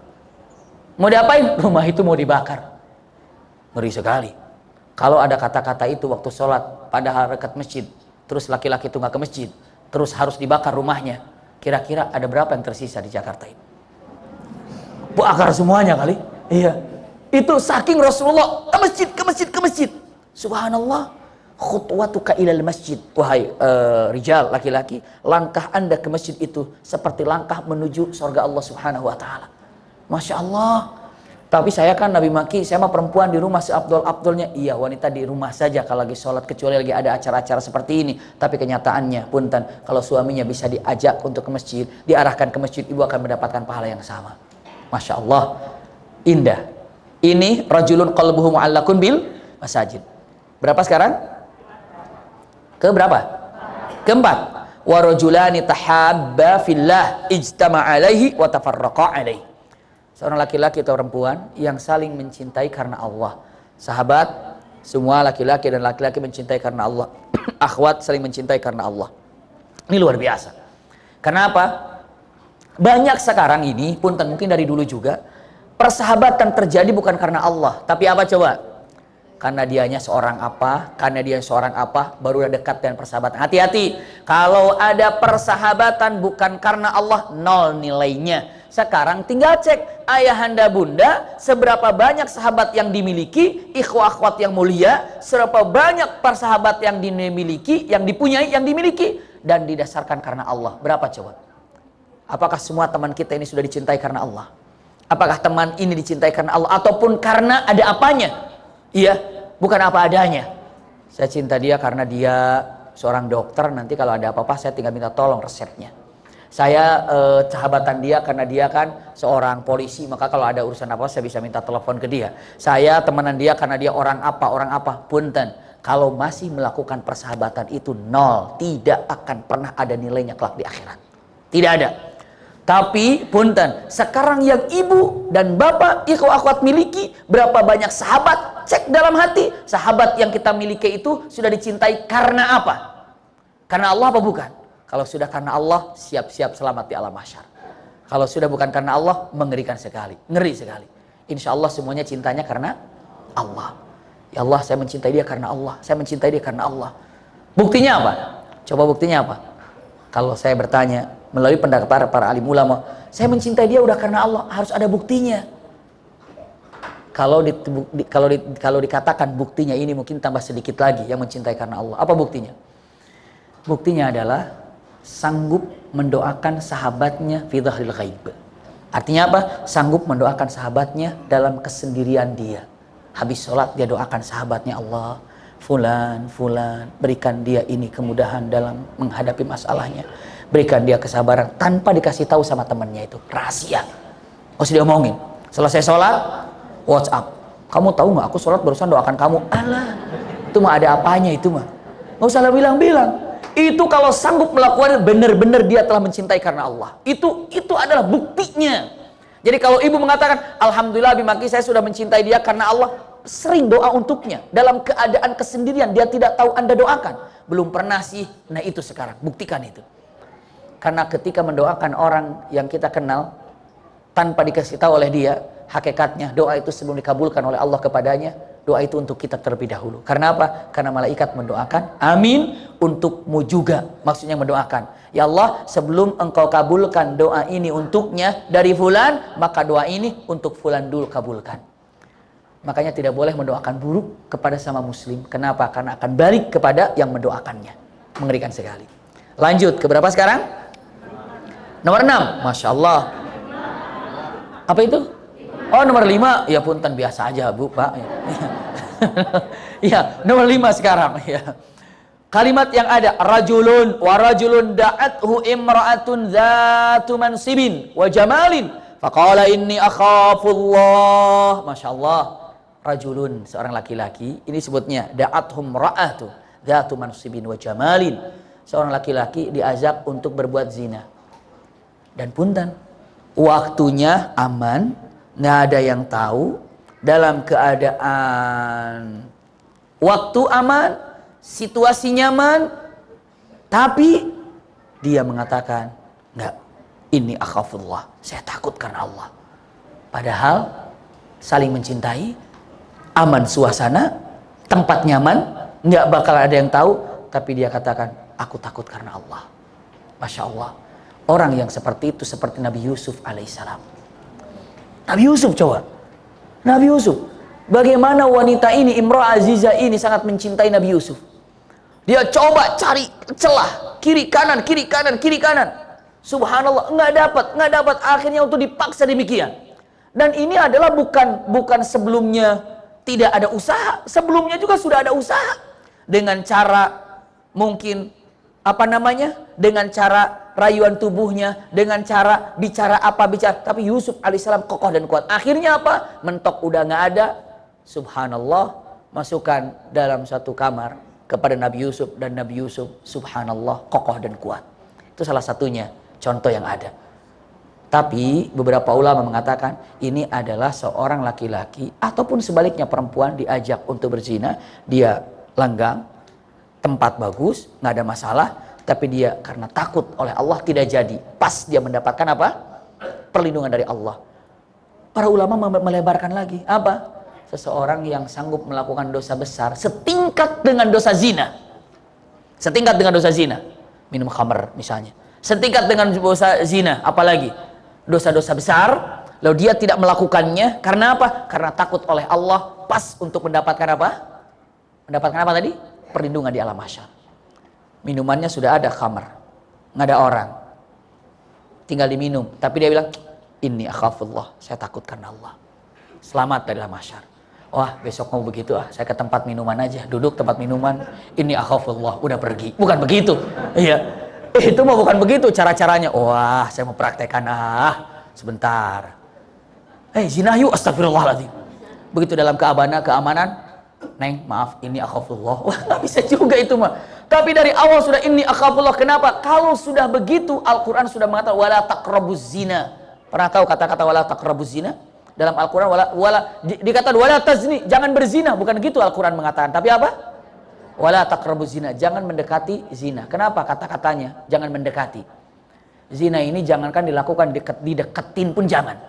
Mau diapain? Rumah itu mau dibakar. Ngeri sekali. Kalau ada kata-kata itu waktu sholat pada dekat masjid, terus laki-laki itu nggak ke masjid, terus harus dibakar rumahnya, kira-kira ada berapa yang tersisa di Jakarta ini? Bakar semuanya kali. Iya. Itu saking Rasulullah ke masjid. Subhanallah. Khutwatuka ilal masjid. Wahai rijal, laki-laki, langkah anda ke masjid itu seperti langkah menuju surga Allah Subhanahu wa ta'ala. Masya Allah. Tapi saya kan Nabi maki, saya mah perempuan di rumah seabdol-abdolnya. Iya, wanita di rumah saja kalau lagi sholat, kecuali lagi ada acara-acara seperti ini. Tapi kenyataannya, punten, kalau suaminya bisa diajak untuk ke masjid, diarahkan ke masjid, ibu akan mendapatkan pahala yang sama. Masya Allah, indah. Ini rajulun qalbuhu mu'allakun bil masajid. Berapa sekarang? Ke berapa? Keempat. Wa rajulani tahabba fillah ijtama'a alaihi wa tafarraqa alaihi. Seorang laki-laki atau perempuan yang saling mencintai karena Allah. Sahabat, semua laki-laki dan laki-laki mencintai karena Allah. Akhwat saling mencintai karena Allah. Ini luar biasa. Kenapa? Banyak sekarang ini, punten mungkin dari dulu juga, persahabatan terjadi bukan karena Allah. Tapi apa coba? karena dianya seorang apa, karena dia seorang apa, baru dekat dengan persahabatan. Hati-hati, kalau ada persahabatan bukan karena Allah, nol nilainya. Sekarang tinggal cek ayahanda bunda, seberapa banyak sahabat yang dimiliki, ikhwah akhwat yang mulia, seberapa banyak persahabat yang dimiliki, yang dipunyai, yang dimiliki, dan didasarkan karena Allah. Berapa coba? Apakah semua teman kita ini sudah dicintai karena Allah? Apakah teman ini dicintai karena Allah ataupun karena ada apanya? Iya, bukan apa adanya. Saya cinta dia karena dia seorang dokter, nanti kalau ada apa-apa saya tinggal minta tolong resepnya. Saya sahabatan dia karena dia kan seorang polisi, maka kalau ada urusan apa saya bisa minta telepon ke dia. Saya temenan dia karena dia orang apa. Punten, kalau masih melakukan persahabatan itu nol, tidak akan pernah ada nilainya kelak di akhirat. Tidak ada. Tapi punten, sekarang yang ibu dan bapak, ikhwah akhwat miliki, berapa banyak sahabat, cek dalam hati, sahabat yang kita miliki itu sudah dicintai karena apa? Karena Allah apa bukan? Kalau sudah karena Allah, siap-siap selamat di alam mahsyar. Kalau sudah bukan karena Allah, mengerikan sekali, ngeri sekali. Insya Allah semuanya cintanya karena Allah. Ya Allah, saya mencintai dia karena Allah, saya mencintai dia karena Allah. Buktinya apa? Coba buktinya apa? Kalau saya bertanya melalui pendapat para alim ulama, saya mencintai dia udah karena Allah, harus ada buktinya. Kalau dikatakan buktinya ini mungkin tambah sedikit lagi yang mencintai karena Allah. Apa buktinya? Buktinya adalah sanggup mendoakan sahabatnya fi dhahril ghaib. Artinya apa? Sanggup mendoakan sahabatnya dalam kesendirian dia. Habis sholat dia doakan sahabatnya, Allah, fulan, berikan dia ini kemudahan dalam menghadapi masalahnya. Berikan dia kesabaran tanpa dikasih tahu sama temannya itu. Rahasia. Oh, sudah diomongin. Selesai sholat, WhatsApp. Kamu tahu nggak? Aku sholat barusan doakan kamu. Alah, itu mah ada apanya itu mah. Nggak usah bilang-bilang. Itu kalau sanggup melakukan benar-benar dia telah mencintai karena Allah. Itu adalah buktinya. Jadi kalau ibu mengatakan, Alhamdulillah bimaki saya sudah mencintai dia karena Allah, sering doa untuknya. Dalam keadaan kesendirian, dia tidak tahu Anda doakan. Belum pernah sih. Nah itu sekarang, buktikan itu. Karena ketika mendoakan orang yang kita kenal, tanpa dikasih tahu oleh dia, hakikatnya doa itu sebelum dikabulkan oleh Allah kepadanya, doa itu untuk kita terlebih dahulu. Karena apa? Karena malaikat mendoakan, amin, untukmu juga. Maksudnya mendoakan, ya Allah, sebelum engkau kabulkan doa ini untuknya dari fulan, maka doa ini untuk fulan dulu kabulkan. Makanya tidak boleh mendoakan buruk kepada sama muslim. Kenapa? Karena akan balik kepada yang mendoakannya. Mengerikan sekali. Lanjut, ke berapa sekarang? Nomor 6, Masya Allah. Apa itu? Oh, nomor 5. Ya punten, biasa aja Bu, Pak. Ya, nomor 5 sekarang. Ya. Kalimat yang ada, rajulun wa rajulun da'athu imra'atun dzatu mansibin wa jamalin faqala inni akhafullah. Masya Allah. Rajulun, seorang laki-laki, ini sebutnya da'athum ra'atu dzatu mansibin wa jamalin. Seorang laki-laki diajak untuk berbuat zina. Dan punten, waktunya aman, nggak ada yang tahu, dalam keadaan waktu aman, situasi nyaman, tapi dia mengatakan, nggak, ini akhafullah, saya takut karena Allah. Padahal saling mencintai, aman suasana, tempat nyaman, nggak bakal ada yang tahu, tapi dia katakan, aku takut karena Allah. Masya Allah. Orang yang seperti itu seperti Nabi Yusuf alaihissalam. Nabi Yusuf coba. Nabi Yusuf. Bagaimana wanita ini, Imra'ah Azizah ini sangat mencintai Nabi Yusuf. Dia coba cari celah. Kiri kanan. Subhanallah. Nggak dapat. Akhirnya untuk dipaksa demikian. Dan ini adalah bukan sebelumnya tidak ada usaha. Sebelumnya juga sudah ada usaha. Dengan cara mungkin dengan cara rayuan tubuhnya, dengan cara bicara. Tapi Yusuf alaihissalam kokoh dan kuat. Akhirnya apa? Mentok udah nggak ada. Subhanallah, masukkan dalam satu kamar kepada Nabi Yusuf, dan Nabi Yusuf subhanallah kokoh dan kuat. Itu salah satunya contoh yang ada. Tapi beberapa ulama mengatakan ini adalah seorang laki-laki ataupun sebaliknya perempuan diajak untuk berzina, dia langgang, tempat bagus, nggak ada masalah, tapi dia karena takut oleh Allah tidak jadi. Pas dia mendapatkan apa? Perlindungan dari Allah. Para ulama melebarkan lagi. Apa? seseorang yang sanggup melakukan dosa besar setingkat dengan dosa zina. Setingkat dengan dosa zina. Minum khamr misalnya. Setingkat dengan dosa zina, apalagi dosa-dosa besar, lalu dia tidak melakukannya karena apa? Karena takut oleh Allah pas untuk mendapatkan apa? Mendapatkan apa tadi? Perlindungan di alam mahsyar. Minumannya sudah ada khamr, nggak ada orang, tinggal diminum, tapi dia bilang, inni akhafullah, saya takut karena Allah. Selamat dari alam mahsyar. Wah, besok mau begitu saya ke tempat minuman aja, duduk tempat minuman, inni akhafullah, udah pergi. Bukan begitu. Iya. Itu mah bukan begitu cara-caranya. Wah, saya mau praktekkan sebentar. Zina yuk, astagfirullahaladzim. Begitu dalam keamanan, Neng, maaf, ini akhafullah. Wah, nggak bisa juga itu mah. Tapi dari awal sudah ini akhafullah. Kenapa? Kalau sudah begitu, Al-Quran sudah mengatakan wala taqrabuz zina. Pernah tahu kata-kata wala taqrabuz zina? Dalam Al-Quran dikatakan wala tazni, jangan berzina. Bukan gitu Al-Quran mengatakan. Tapi apa? Wala taqrabuz zina, jangan mendekati zina. Kenapa kata-katanya? Jangan mendekati. Zina ini jangankan dilakukan, dideketin pun jangan.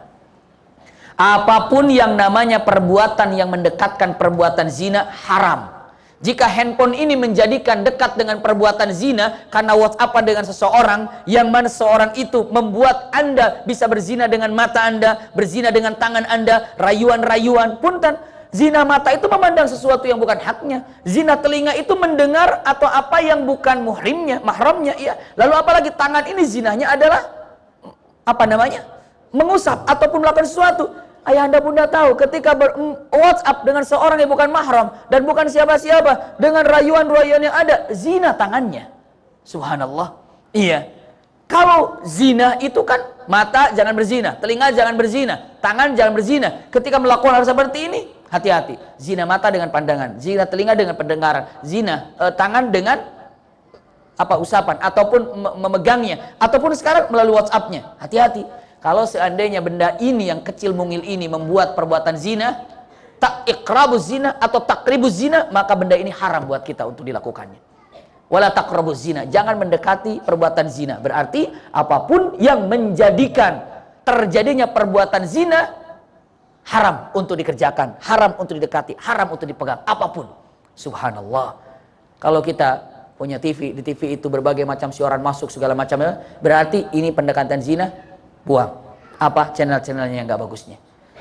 Apapun yang namanya perbuatan yang mendekatkan perbuatan zina haram. Jika handphone ini menjadikan dekat dengan perbuatan zina karena WhatsApp dengan seseorang, yang mana seseorang itu membuat Anda bisa berzina dengan mata Anda, berzina dengan tangan Anda, rayuan-rayuan, punten. Zina mata itu memandang sesuatu yang bukan haknya. Zina telinga itu mendengar atau apa yang bukan mahramnya. Iya. Lalu apalagi tangan ini zinanya adalah apa namanya? Mengusap ataupun melakukan sesuatu. Ayah anda bunda tahu ketika WhatsApp dengan seorang yang bukan mahram dan bukan siapa-siapa, dengan rayuan-rayuan yang ada, zina tangannya. Subhanallah. Iya. Kalau zina itu kan mata jangan berzina, telinga jangan berzina, tangan jangan berzina. Ketika melakukan hal seperti ini, hati-hati. Zina mata dengan pandangan, zina telinga dengan pendengaran, zina tangan dengan usapan ataupun memegangnya, ataupun sekarang melalui WhatsApp-nya. Hati-hati. Kalau seandainya benda ini yang kecil mungil ini membuat perbuatan zina, tak iqrabuz zina atau takribuz zina, maka benda ini haram buat kita untuk dilakukannya. Wala taqrabuz zina, jangan mendekati perbuatan zina. Berarti apapun yang menjadikan terjadinya perbuatan zina haram untuk dikerjakan, haram untuk didekati, haram untuk dipegang, apapun. Subhanallah. Kalau kita punya TV, di TV itu berbagai macam siaran masuk segala macamnya, berarti ini pendekatan zina, buang. Apa channel-channelnya yang enggak bagusnya.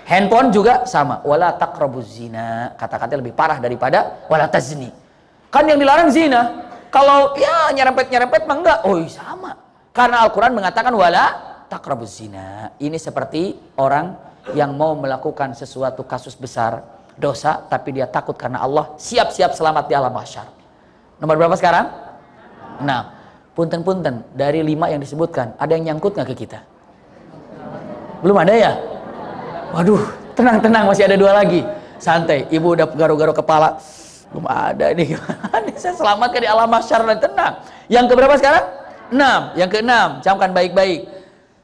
Handphone juga sama, wala taqrabuz zina. Kata-kata lebih parah daripada wala tazni. Kan yang dilarang zina. Kalau ya nyerempet-nyerempet mah enggak. Oh, sama. Karena Al-Qur'an mengatakan wala taqrabuz zina. Ini seperti orang yang mau melakukan sesuatu kasus besar, dosa, tapi dia takut karena Allah, siap-siap selamat di alam mahsyar. Nomor berapa sekarang? 6. Punten-punten, dari 5 yang disebutkan, ada yang nyangkut nggak ke kita? Belum ada ya? Waduh, tenang-tenang, masih ada 2 lagi. Santai, ibu udah garuk-garuk kepala. Belum ada ini. Saya selamatkan di alam mahsyar, tenang. Yang keberapa sekarang? 6. Yang ke-6, camkan baik-baik.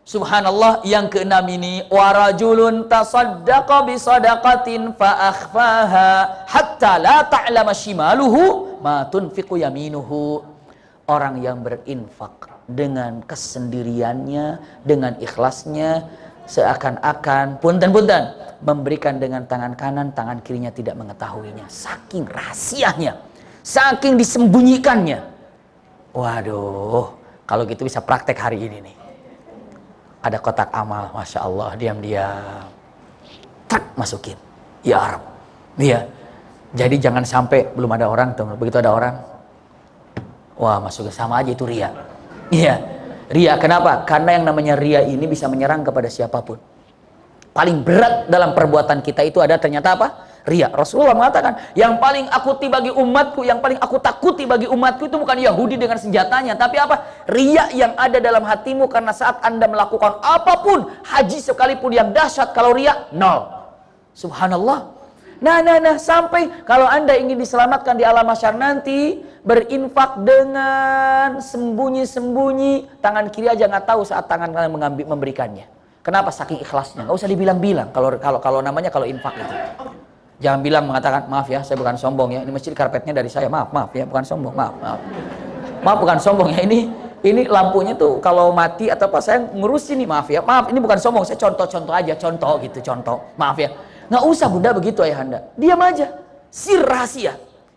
Subhanallah, yang ke-6 ini, warajulun tasaddaqa bisadaqatin fa akhfaha hatta la ta'lama shimaluhu ma tunfiqu yaminuhu. Orang yang berinfak dengan kesendiriannya, dengan ikhlasnya, seakan-akan punten-punten memberikan dengan tangan kanan, tangan kirinya tidak mengetahuinya. Saking rahasianya, saking disembunyikannya. Waduh, kalau gitu bisa praktek hari ini nih. Ada kotak amal, Masya Allah, diam-diam, masukin, ya Arab. Iya. Jadi jangan sampai belum ada orang, begitu ada orang, wah masukin, sama aja itu ria. Iya, ria. Kenapa? Karena yang namanya ria ini bisa menyerang kepada siapapun. Paling berat dalam perbuatan kita itu ada ternyata apa? Ria. Rasulullah mengatakan, yang paling akuti bagi umatku, yang paling aku takuti bagi umatku itu bukan Yahudi dengan senjatanya, tapi apa? Ria yang ada dalam hatimu, karena saat Anda melakukan apapun, haji sekalipun yang dahsyat, kalau ria, 0. Subhanallah. Nah, sampai kalau Anda ingin diselamatkan di alam mahsyar nanti, berinfak dengan sembunyi-sembunyi, tangan kiri aja nggak tahu saat tangan kalian memberikannya. Kenapa? Saking ikhlasnya. Nggak usah dibilang-bilang kalau namanya kalau infak itu. Jangan bilang mengatakan, maaf ya, saya bukan sombong ya, ini masjid karpetnya dari saya, maaf ya, bukan sombong, maaf bukan sombong ya, ini lampunya tuh kalau mati atau apa saya ngurusin nih, maaf ya, maaf, ini bukan sombong, saya contoh aja, contoh gitu, contoh, maaf ya. Nggak usah bunda begitu ayahanda. Diam aja. Sir rahasia.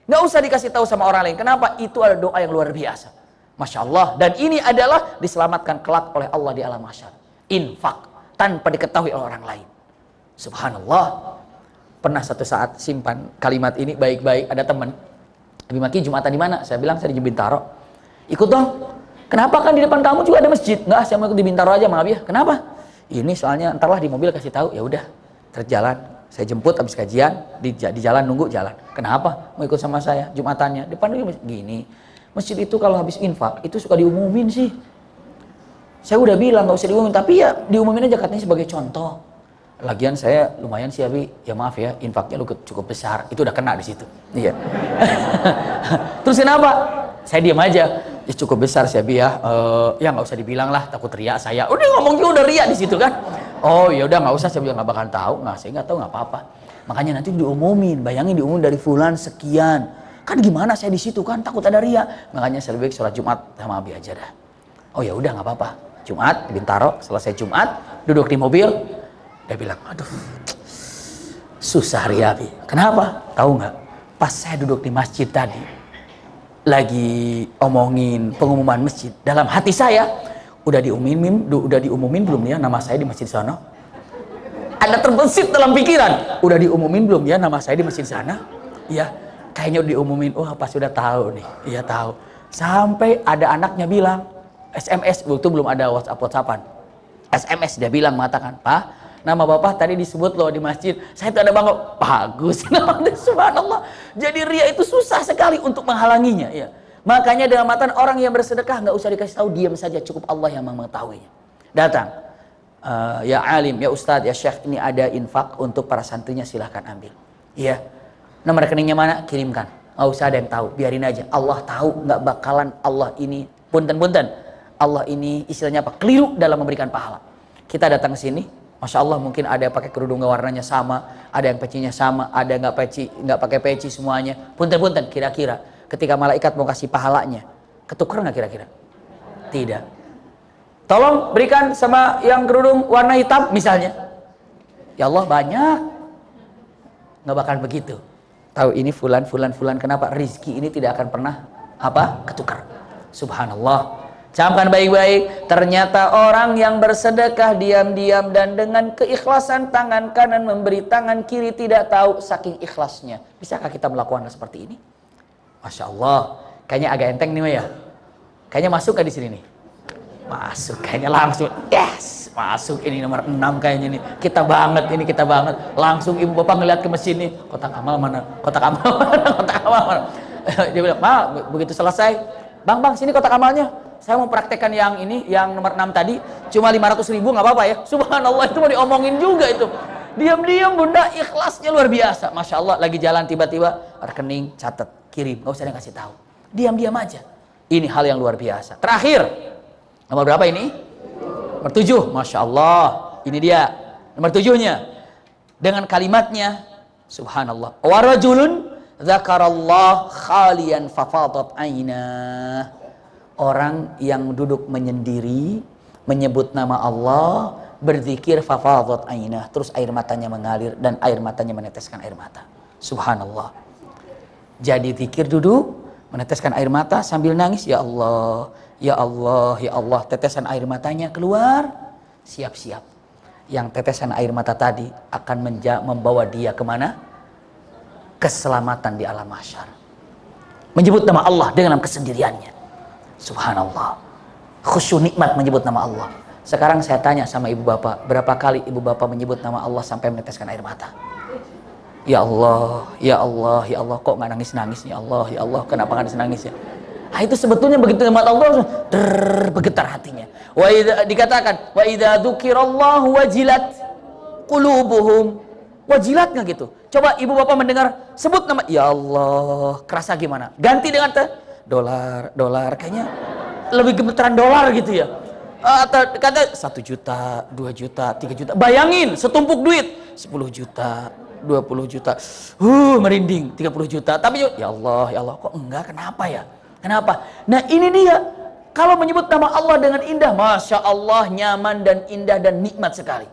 Nggak usah dikasih tahu sama orang lain. Kenapa? Itu ada doa yang luar biasa. Masya Allah. Dan ini adalah diselamatkan kelak oleh Allah di alam mahsyar. Infak. Tanpa diketahui oleh orang lain. Subhanallah. Pernah satu saat simpan kalimat ini baik-baik. Ada teman. Habib Maki Jumatan di mana? Saya bilang saya di Bintaro. Ikut dong. Kenapa? Kan di depan kamu juga ada masjid. Nggak, saya mau ikut di Bintaro aja maaf ya. Kenapa? Ini soalnya entarlah di mobil kasih tahu. Ya udah. Terjalan. Saya jemput habis kajian, di jalan nunggu jalan. Kenapa? Mau ikut sama saya Jumatannya. Depan gini. Masjid itu kalau habis infak itu suka diumumin sih. Saya udah bilang nggak usah diumumin, tapi ya diumumin aja katanya sebagai contoh. Lagian saya lumayan sih Abi, ya maaf ya, infaknya cukup besar. Itu udah kena di situ. Iya. Terus kenapa? Saya diam aja. Ya cukup besar sih Abi ya. Ya nggak usah dibilang lah, takut riak saya. Udah ngomong juga udah riak di situ kan. Oh ya udah nggak usah, saya bilang nggak bakal tahu. Nggak, saya nggak tahu nggak apa-apa. Makanya nanti diumumin, bayangin diumumin dari fulan sekian. Kan gimana saya di situ kan takut ada riak. Makanya saya lebih baik sholat Jumat sama Abi aja dah. Oh ya udah nggak apa-apa. Jumat di Bintaro, selesai Jumat, duduk di mobil, dia bilang, aduh, susah Ria Abi. Kenapa? Tahu nggak? Pas saya duduk di masjid tadi, lagi omongin pengumuman masjid, dalam hati saya udah diumumin belum ya nama saya di masjid sana? Ada terbesit dalam pikiran, udah diumumin belum ya nama saya di masjid sana? Iya, kayaknya udah diumumin. Wah, pas sudah tahu nih. Iya tahu. Sampai ada anaknya bilang, SMS, waktu belum ada WhatsApp-WhatsAppan. SMS dia bilang mengatakan, "Pak, nama Bapak tadi disebut loh di masjid. Saya tuh ada bangga." Bagus. Subhanallah. Jadi ria itu susah sekali untuk menghalanginya, ya. Makanya dalam matan orang yang bersedekah nggak usah dikasih tahu, diam saja, cukup Allah yang mengetahuinya. Datang, ya alim, ya ustadz, ya syekh, ini ada infak untuk para santrinya, silahkan ambil. Iya. Nomor rekeningnya mana? Kirimkan. Nggak usah ada yang tahu, biarin aja. Allah tahu, nggak bakalan Allah ini punten-punten. Allah ini istilahnya apa? Keliru dalam memberikan pahala. Kita datang ke sini, masya Allah mungkin ada yang pakai kerudung warnanya sama, ada yang pecinya sama, ada yang nggak pakai peci semuanya. Punten-punten, kira-kira ketika malaikat mau kasih pahalanya, ketukar nggak kira-kira? Tidak. Tolong berikan sama yang kerudung warna hitam misalnya. Ya Allah banyak, nggak bakal begitu. Tahu ini fulan. Kenapa? Rizki ini tidak akan pernah apa? Ketukar. Subhanallah. Camkan baik-baik, ternyata orang yang bersedekah diam-diam dan dengan keikhlasan tangan kanan memberi, tangan kiri tidak tahu saking ikhlasnya. Bisakah kita melakukan hal seperti ini? Masya Allah, kayaknya agak enteng nih ya. Kayaknya masuk di sini nih. Masuk, kayaknya langsung. Yes, masuk ini nomor 6 kayaknya nih. Kita banget. Langsung ibu bapak ngeliat ke mesin nih. Kotak amal mana? Kotak amal mana? Dia bilang, "Ma, begitu selesai, Bang, sini kotak amalnya. Saya mau praktekkan yang ini, yang nomor 6 tadi, cuma 500.000 nggak apa-apa ya." Subhanallah, itu mau diomongin juga itu. Diam-diam bunda, ikhlasnya luar biasa. Masya Allah, lagi jalan tiba-tiba rekening, catat, kirim, nggak usah ada yang kasih tahu. Diam-diam aja. Ini hal yang luar biasa. Terakhir, nomor berapa ini? Nomor 7. Masya Allah, ini dia nomor 7-nya. Dengan kalimatnya, subhanallah. Wa rajulun dzakarallah khalian fafadat ainah. Orang yang duduk menyendiri, menyebut nama Allah, berzikir fafadat ainah, terus air matanya mengalir dan air matanya meneteskan air mata. Subhanallah. Jadi zikir duduk, meneteskan air mata sambil nangis, ya Allah, ya Allah, ya Allah, tetesan air matanya keluar, siap-siap. Yang tetesan air mata tadi akan membawa dia kemana? Keselamatan di alam mahsyar. Menyebut nama Allah dengan kesendiriannya. Subhanallah. Khusyuk nikmat menyebut nama Allah. Sekarang saya tanya sama ibu bapak, berapa kali ibu bapak menyebut nama Allah sampai meneteskan air mata? Ya Allah, ya Allah, ya Allah, kok nggak nangis-nangis? Ya Allah, ya Allah, kenapa nggak nangis ya? Nah, itu sebetulnya begitu nikmat Allah, bergetar hatinya. Dikatakan, wa idza dzukirallahu wajilat qulubuhum. Wajilat nggak gitu? Coba ibu bapak mendengar sebut nama, ya Allah, kerasa gimana? Ganti dengan dolar, kayaknya lebih gemetaran dolar gitu ya. Atau kata 1 juta, 2 juta, 3 juta. Bayangin setumpuk duit, 10 juta, 20 juta. Merinding, 30 juta. Tapi ya Allah, kok enggak? Kenapa ya? Kenapa? Nah, ini dia. Kalau menyebut nama Allah dengan indah, Masya Allah, nyaman dan indah dan nikmat sekali.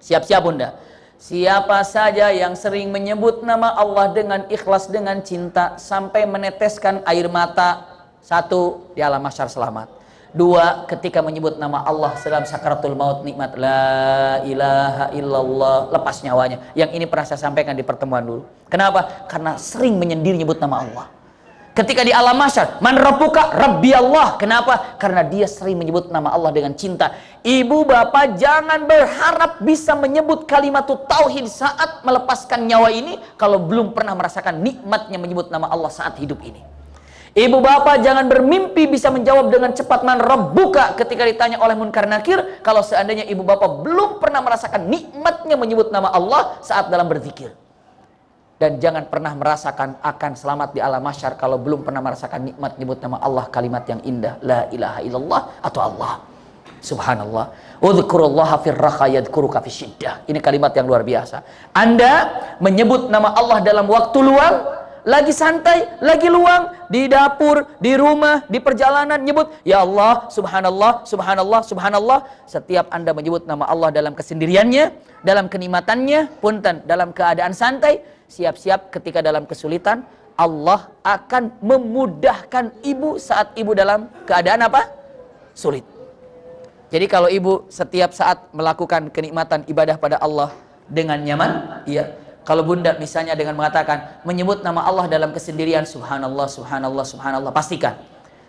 Siap-siap bunda. Siapa saja yang sering menyebut nama Allah dengan ikhlas, dengan cinta, sampai meneteskan air mata, satu, di alam mahsyar selamat. Dua, ketika menyebut nama Allah dalam sakaratul maut, nikmat la ilaha illallah, lepas nyawanya. Yang ini pernah saya sampaikan di pertemuan dulu. Kenapa? Karena sering menyendiri nyebut nama Allah. Ketika di alam mahsyar, man rabbuka? Rabbi Allah. Kenapa? Karena dia sering menyebut nama Allah dengan cinta. Ibu bapak jangan berharap bisa menyebut kalimat tauhid saat melepaskan nyawa ini kalau belum pernah merasakan nikmatnya menyebut nama Allah saat hidup ini. Ibu bapak jangan bermimpi bisa menjawab dengan cepat man rabbuka ketika ditanya oleh munkar nakir kalau seandainya ibu bapak belum pernah merasakan nikmatnya menyebut nama Allah saat dalam berzikir. Dan jangan pernah merasakan akan selamat di alam mahsyar kalau belum pernah merasakan nikmat nyebut nama Allah, kalimat yang indah, la ilaha illallah atau Allah. Subhanallah. Udhkurullaha firraha yadhkuruka fisyiddah. Ini kalimat yang luar biasa. Anda menyebut nama Allah dalam waktu luang, lagi santai, lagi luang, di dapur, di rumah, di perjalanan, nyebut ya Allah, subhanallah, subhanallah, subhanallah. Setiap Anda menyebut nama Allah dalam kesendiriannya, dalam kenikmatannya, punten, dalam keadaan santai, siap-siap ketika dalam kesulitan, Allah akan memudahkan ibu saat ibu dalam keadaan apa? Sulit. Jadi kalau ibu setiap saat melakukan kenikmatan ibadah pada Allah dengan nyaman, iya. Kalau bunda misalnya dengan mengatakan menyebut nama Allah dalam kesendirian, subhanallah, subhanallah, subhanallah, pastikan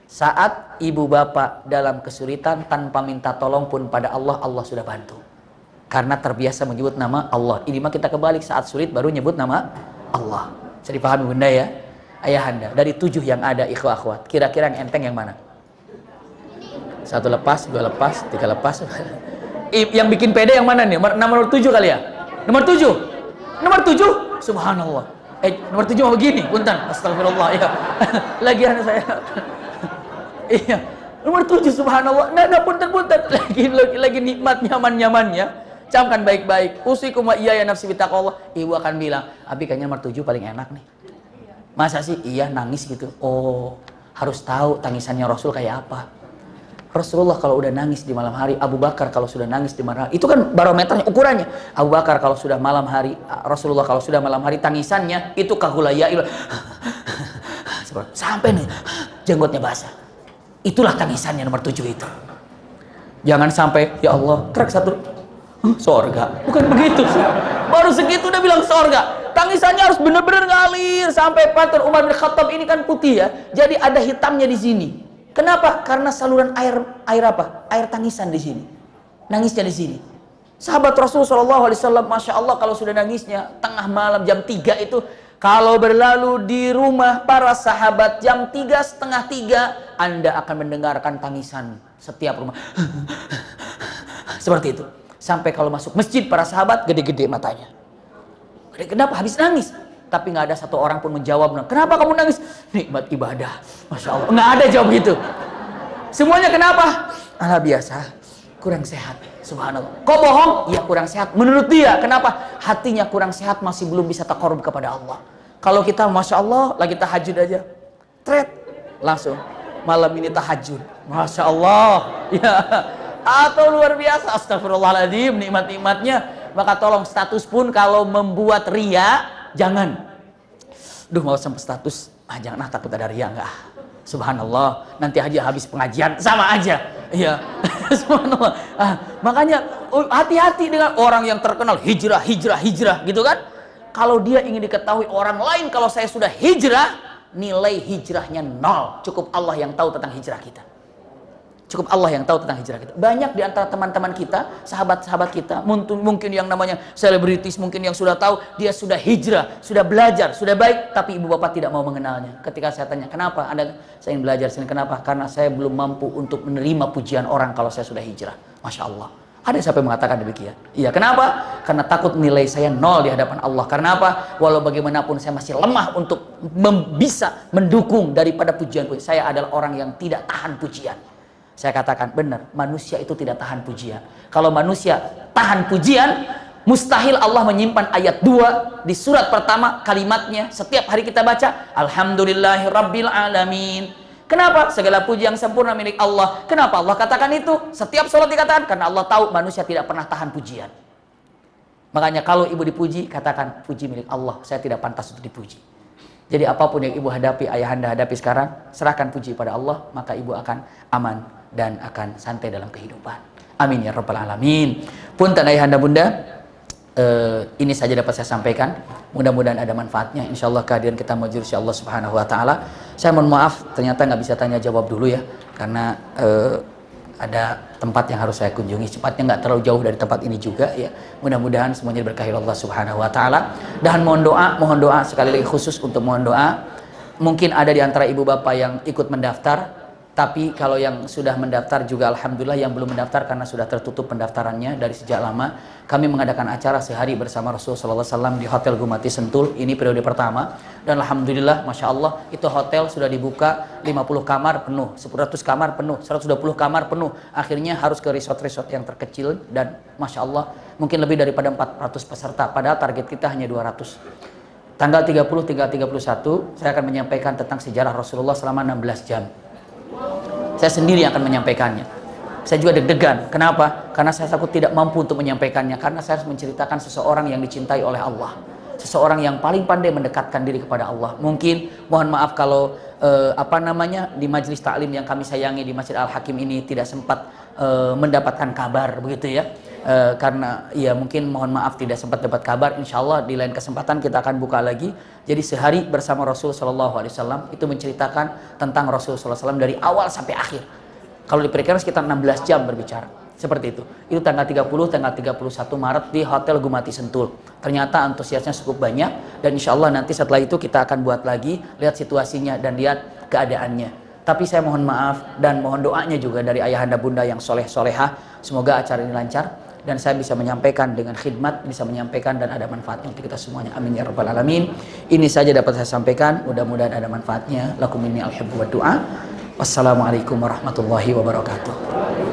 saat ibu bapak dalam kesulitan tanpa minta tolong pun pada Allah, Allah sudah bantu. Karena terbiasa menyebut nama Allah. Ini mah kita kebalik, saat sulit baru nyebut nama Allah. Bisa dipahami bunda ya? Ayahanda, dari 7 yang ada ikhwah akhwat, kira-kira yang enteng yang mana? 1 lepas, 2 lepas, 3 lepas. Yang bikin pede yang mana nih? Nomor 7 kali ya? Nomor 7? Nomor 7? Subhanallah. Nomor 7 mau begini, punten. Astagfirullah ya. Lagi anak saya. Iya. Nomor 7 subhanallah. Nah, punten. Lagi nikmat nyaman-nyamannya. Camkan baik-baik. Usikum wa iyaya nafsi bitaqwallah. Ibu akan bilang, "Abi kayaknya nomor 7 paling enak nih." Masa sih? Iya, nangis gitu. Oh, harus tahu tangisannya Rasul kayak apa. Rasulullah kalau udah nangis di malam hari, Abu Bakar kalau sudah nangis di malam hari, itu kan barometernya, ukurannya. Abu Bakar kalau sudah malam hari, Rasulullah kalau sudah malam hari, tangisannya itu kahulayail. Sampai nih jenggotnya basah. Itulah tangisannya nomor 7 itu. Jangan sampai, ya Allah, krek 1, sorga. Bukan begitu sih. Baru segitu udah bilang sorga. Tangisannya harus benar-benar ngalir sampai patut. Umar bin Khattab ini kan putih ya, jadi ada hitamnya di sini. Kenapa? Karena saluran air apa? Air tangisan di sini. Nangisnya di sini. Sahabat Rasulullah SAW, masya Allah, kalau sudah nangisnya tengah malam jam 3 itu, kalau berlalu di rumah para sahabat jam 3, setengah 3, Anda akan mendengarkan tangisan setiap rumah. Seperti itu. Sampai kalau masuk masjid para sahabat gede-gede matanya. Kenapa? Habis nangis. Tapi nggak ada satu orang pun menjawab, kenapa kamu nangis? Nikmat ibadah, masya Allah. Nggak ada jawab gitu. Semuanya kenapa? Alah biasa, kurang sehat. Subhanallah. Kok bohong? Iya kurang sehat. Menurut dia, kenapa? Hatinya kurang sehat, masih belum bisa taqarrub kepada Allah. Kalau kita, masya Allah, lagi tahajud aja, tret, langsung malam ini tahajud, masya Allah. Ya. Atau luar biasa, astagfirullahaladzim, nikmat-nikmatnya. Maka tolong status pun kalau membuat ria, jangan. Duh mau sampai status, jangan takut ada ria, enggak. Subhanallah, nanti aja habis pengajian sama aja. Iya. Subhanallah. Makanya hati-hati dengan orang yang terkenal hijrah gitu kan. Kalau dia ingin diketahui orang lain kalau saya sudah hijrah, nilai hijrahnya 0. Cukup Allah yang tahu tentang hijrah kita. Cukup Allah yang tahu tentang hijrah kita. Banyak di antara teman-teman kita, sahabat-sahabat kita, mungkin yang namanya selebritis, mungkin yang sudah tahu, dia sudah hijrah, sudah belajar, sudah baik, tapi ibu bapak tidak mau mengenalnya. Ketika saya tanya, kenapa saya ingin belajar sini? Kenapa? Karena saya belum mampu untuk menerima pujian orang kalau saya sudah hijrah. Masya Allah. Ada siapa yang mengatakan demikian? Iya, kenapa? Karena takut nilai saya 0 di hadapan Allah. Karena apa? Walau bagaimanapun saya masih lemah untuk bisa mendukung daripada pujian. Saya adalah orang yang tidak tahan pujian. Saya katakan benar, manusia itu tidak tahan pujian. Kalau manusia tahan pujian, mustahil Allah menyimpan ayat 2 di surat pertama, kalimatnya setiap hari kita baca, Alhamdulillahirabbil alamin. Kenapa? Segala puji yang sempurna milik Allah. Kenapa Allah katakan itu? Setiap sholat dikatakan, karena Allah tahu manusia tidak pernah tahan pujian. Makanya kalau ibu dipuji, katakan puji milik Allah, saya tidak pantas untuk dipuji. Jadi apapun yang ibu hadapi, ayahanda hadapi sekarang, serahkan puji pada Allah, maka ibu akan aman dan akan santai dalam kehidupan. Amin ya rabbal alamin. Punten ayahanda bunda, ini saja dapat saya sampaikan. Mudah-mudahan ada manfaatnya. Insya Allah kehadiran kita majelis Allah Subhanahu Wa Taala. Saya mohon maaf, ternyata nggak bisa tanya jawab dulu ya, karena ada tempat yang harus saya kunjungi. Cepatnya nggak terlalu jauh dari tempat ini juga ya. Mudah-mudahan semuanya diberkahi Allah Subhanahu Wa Taala. Dan mohon doa sekali lagi khusus untuk mohon doa. Mungkin ada di antara ibu bapak yang ikut mendaftar. Tapi kalau yang sudah mendaftar juga alhamdulillah, yang belum mendaftar karena sudah tertutup pendaftarannya dari sejak lama. Kami mengadakan acara sehari bersama Rasulullah SAW di Hotel Gumati Sentul. Ini periode pertama. Dan alhamdulillah, Masya Allah, itu hotel sudah dibuka 50 kamar penuh, 100 kamar penuh, 120 kamar penuh. Akhirnya harus ke resort-resort yang terkecil. Dan Masya Allah, mungkin lebih daripada 400 peserta. Padahal target kita hanya 200. Tanggal 30, tanggal 31, saya akan menyampaikan tentang sejarah Rasulullah selama 16 jam. Saya sendiri yang akan menyampaikannya. Saya juga deg-degan. Kenapa? Karena saya takut tidak mampu untuk menyampaikannya. Karena saya harus menceritakan seseorang yang dicintai oleh Allah. Seseorang yang paling pandai mendekatkan diri kepada Allah. Mungkin, mohon maaf kalau di majelis taklim yang kami sayangi di Masjid Al-Hakim ini tidak sempat mendapatkan kabar, begitu ya. Karena ya mungkin mohon maaf tidak sempat dapat kabar. Insya Allah di lain kesempatan kita akan buka lagi. Jadi sehari bersama Rasul Shallallahu Alaihi Wasallam itu menceritakan tentang Rasul Shallallahu Alaihi Wasallam dari awal sampai akhir. Kalau diperkirakan sekitar 16 jam berbicara. Seperti itu. Itu tanggal 30, tanggal 31 Maret di Hotel Gumati Sentul. Ternyata antusiasnya cukup banyak. Dan insya Allah nanti setelah itu kita akan buat lagi, lihat situasinya dan lihat keadaannya. Tapi saya mohon maaf dan mohon doanya juga dari ayahanda bunda yang soleh-solehah. Semoga acara ini lancar dan saya bisa menyampaikan dengan khidmat, bisa menyampaikan dan ada manfaatnya untuk kita semuanya. Amin ya rabbal alamin. Ini saja dapat saya sampaikan, mudah-mudahan ada manfaatnya. Lakum minni al-hibbu wa du'a. Wassalamualaikum warahmatullahi wabarakatuh.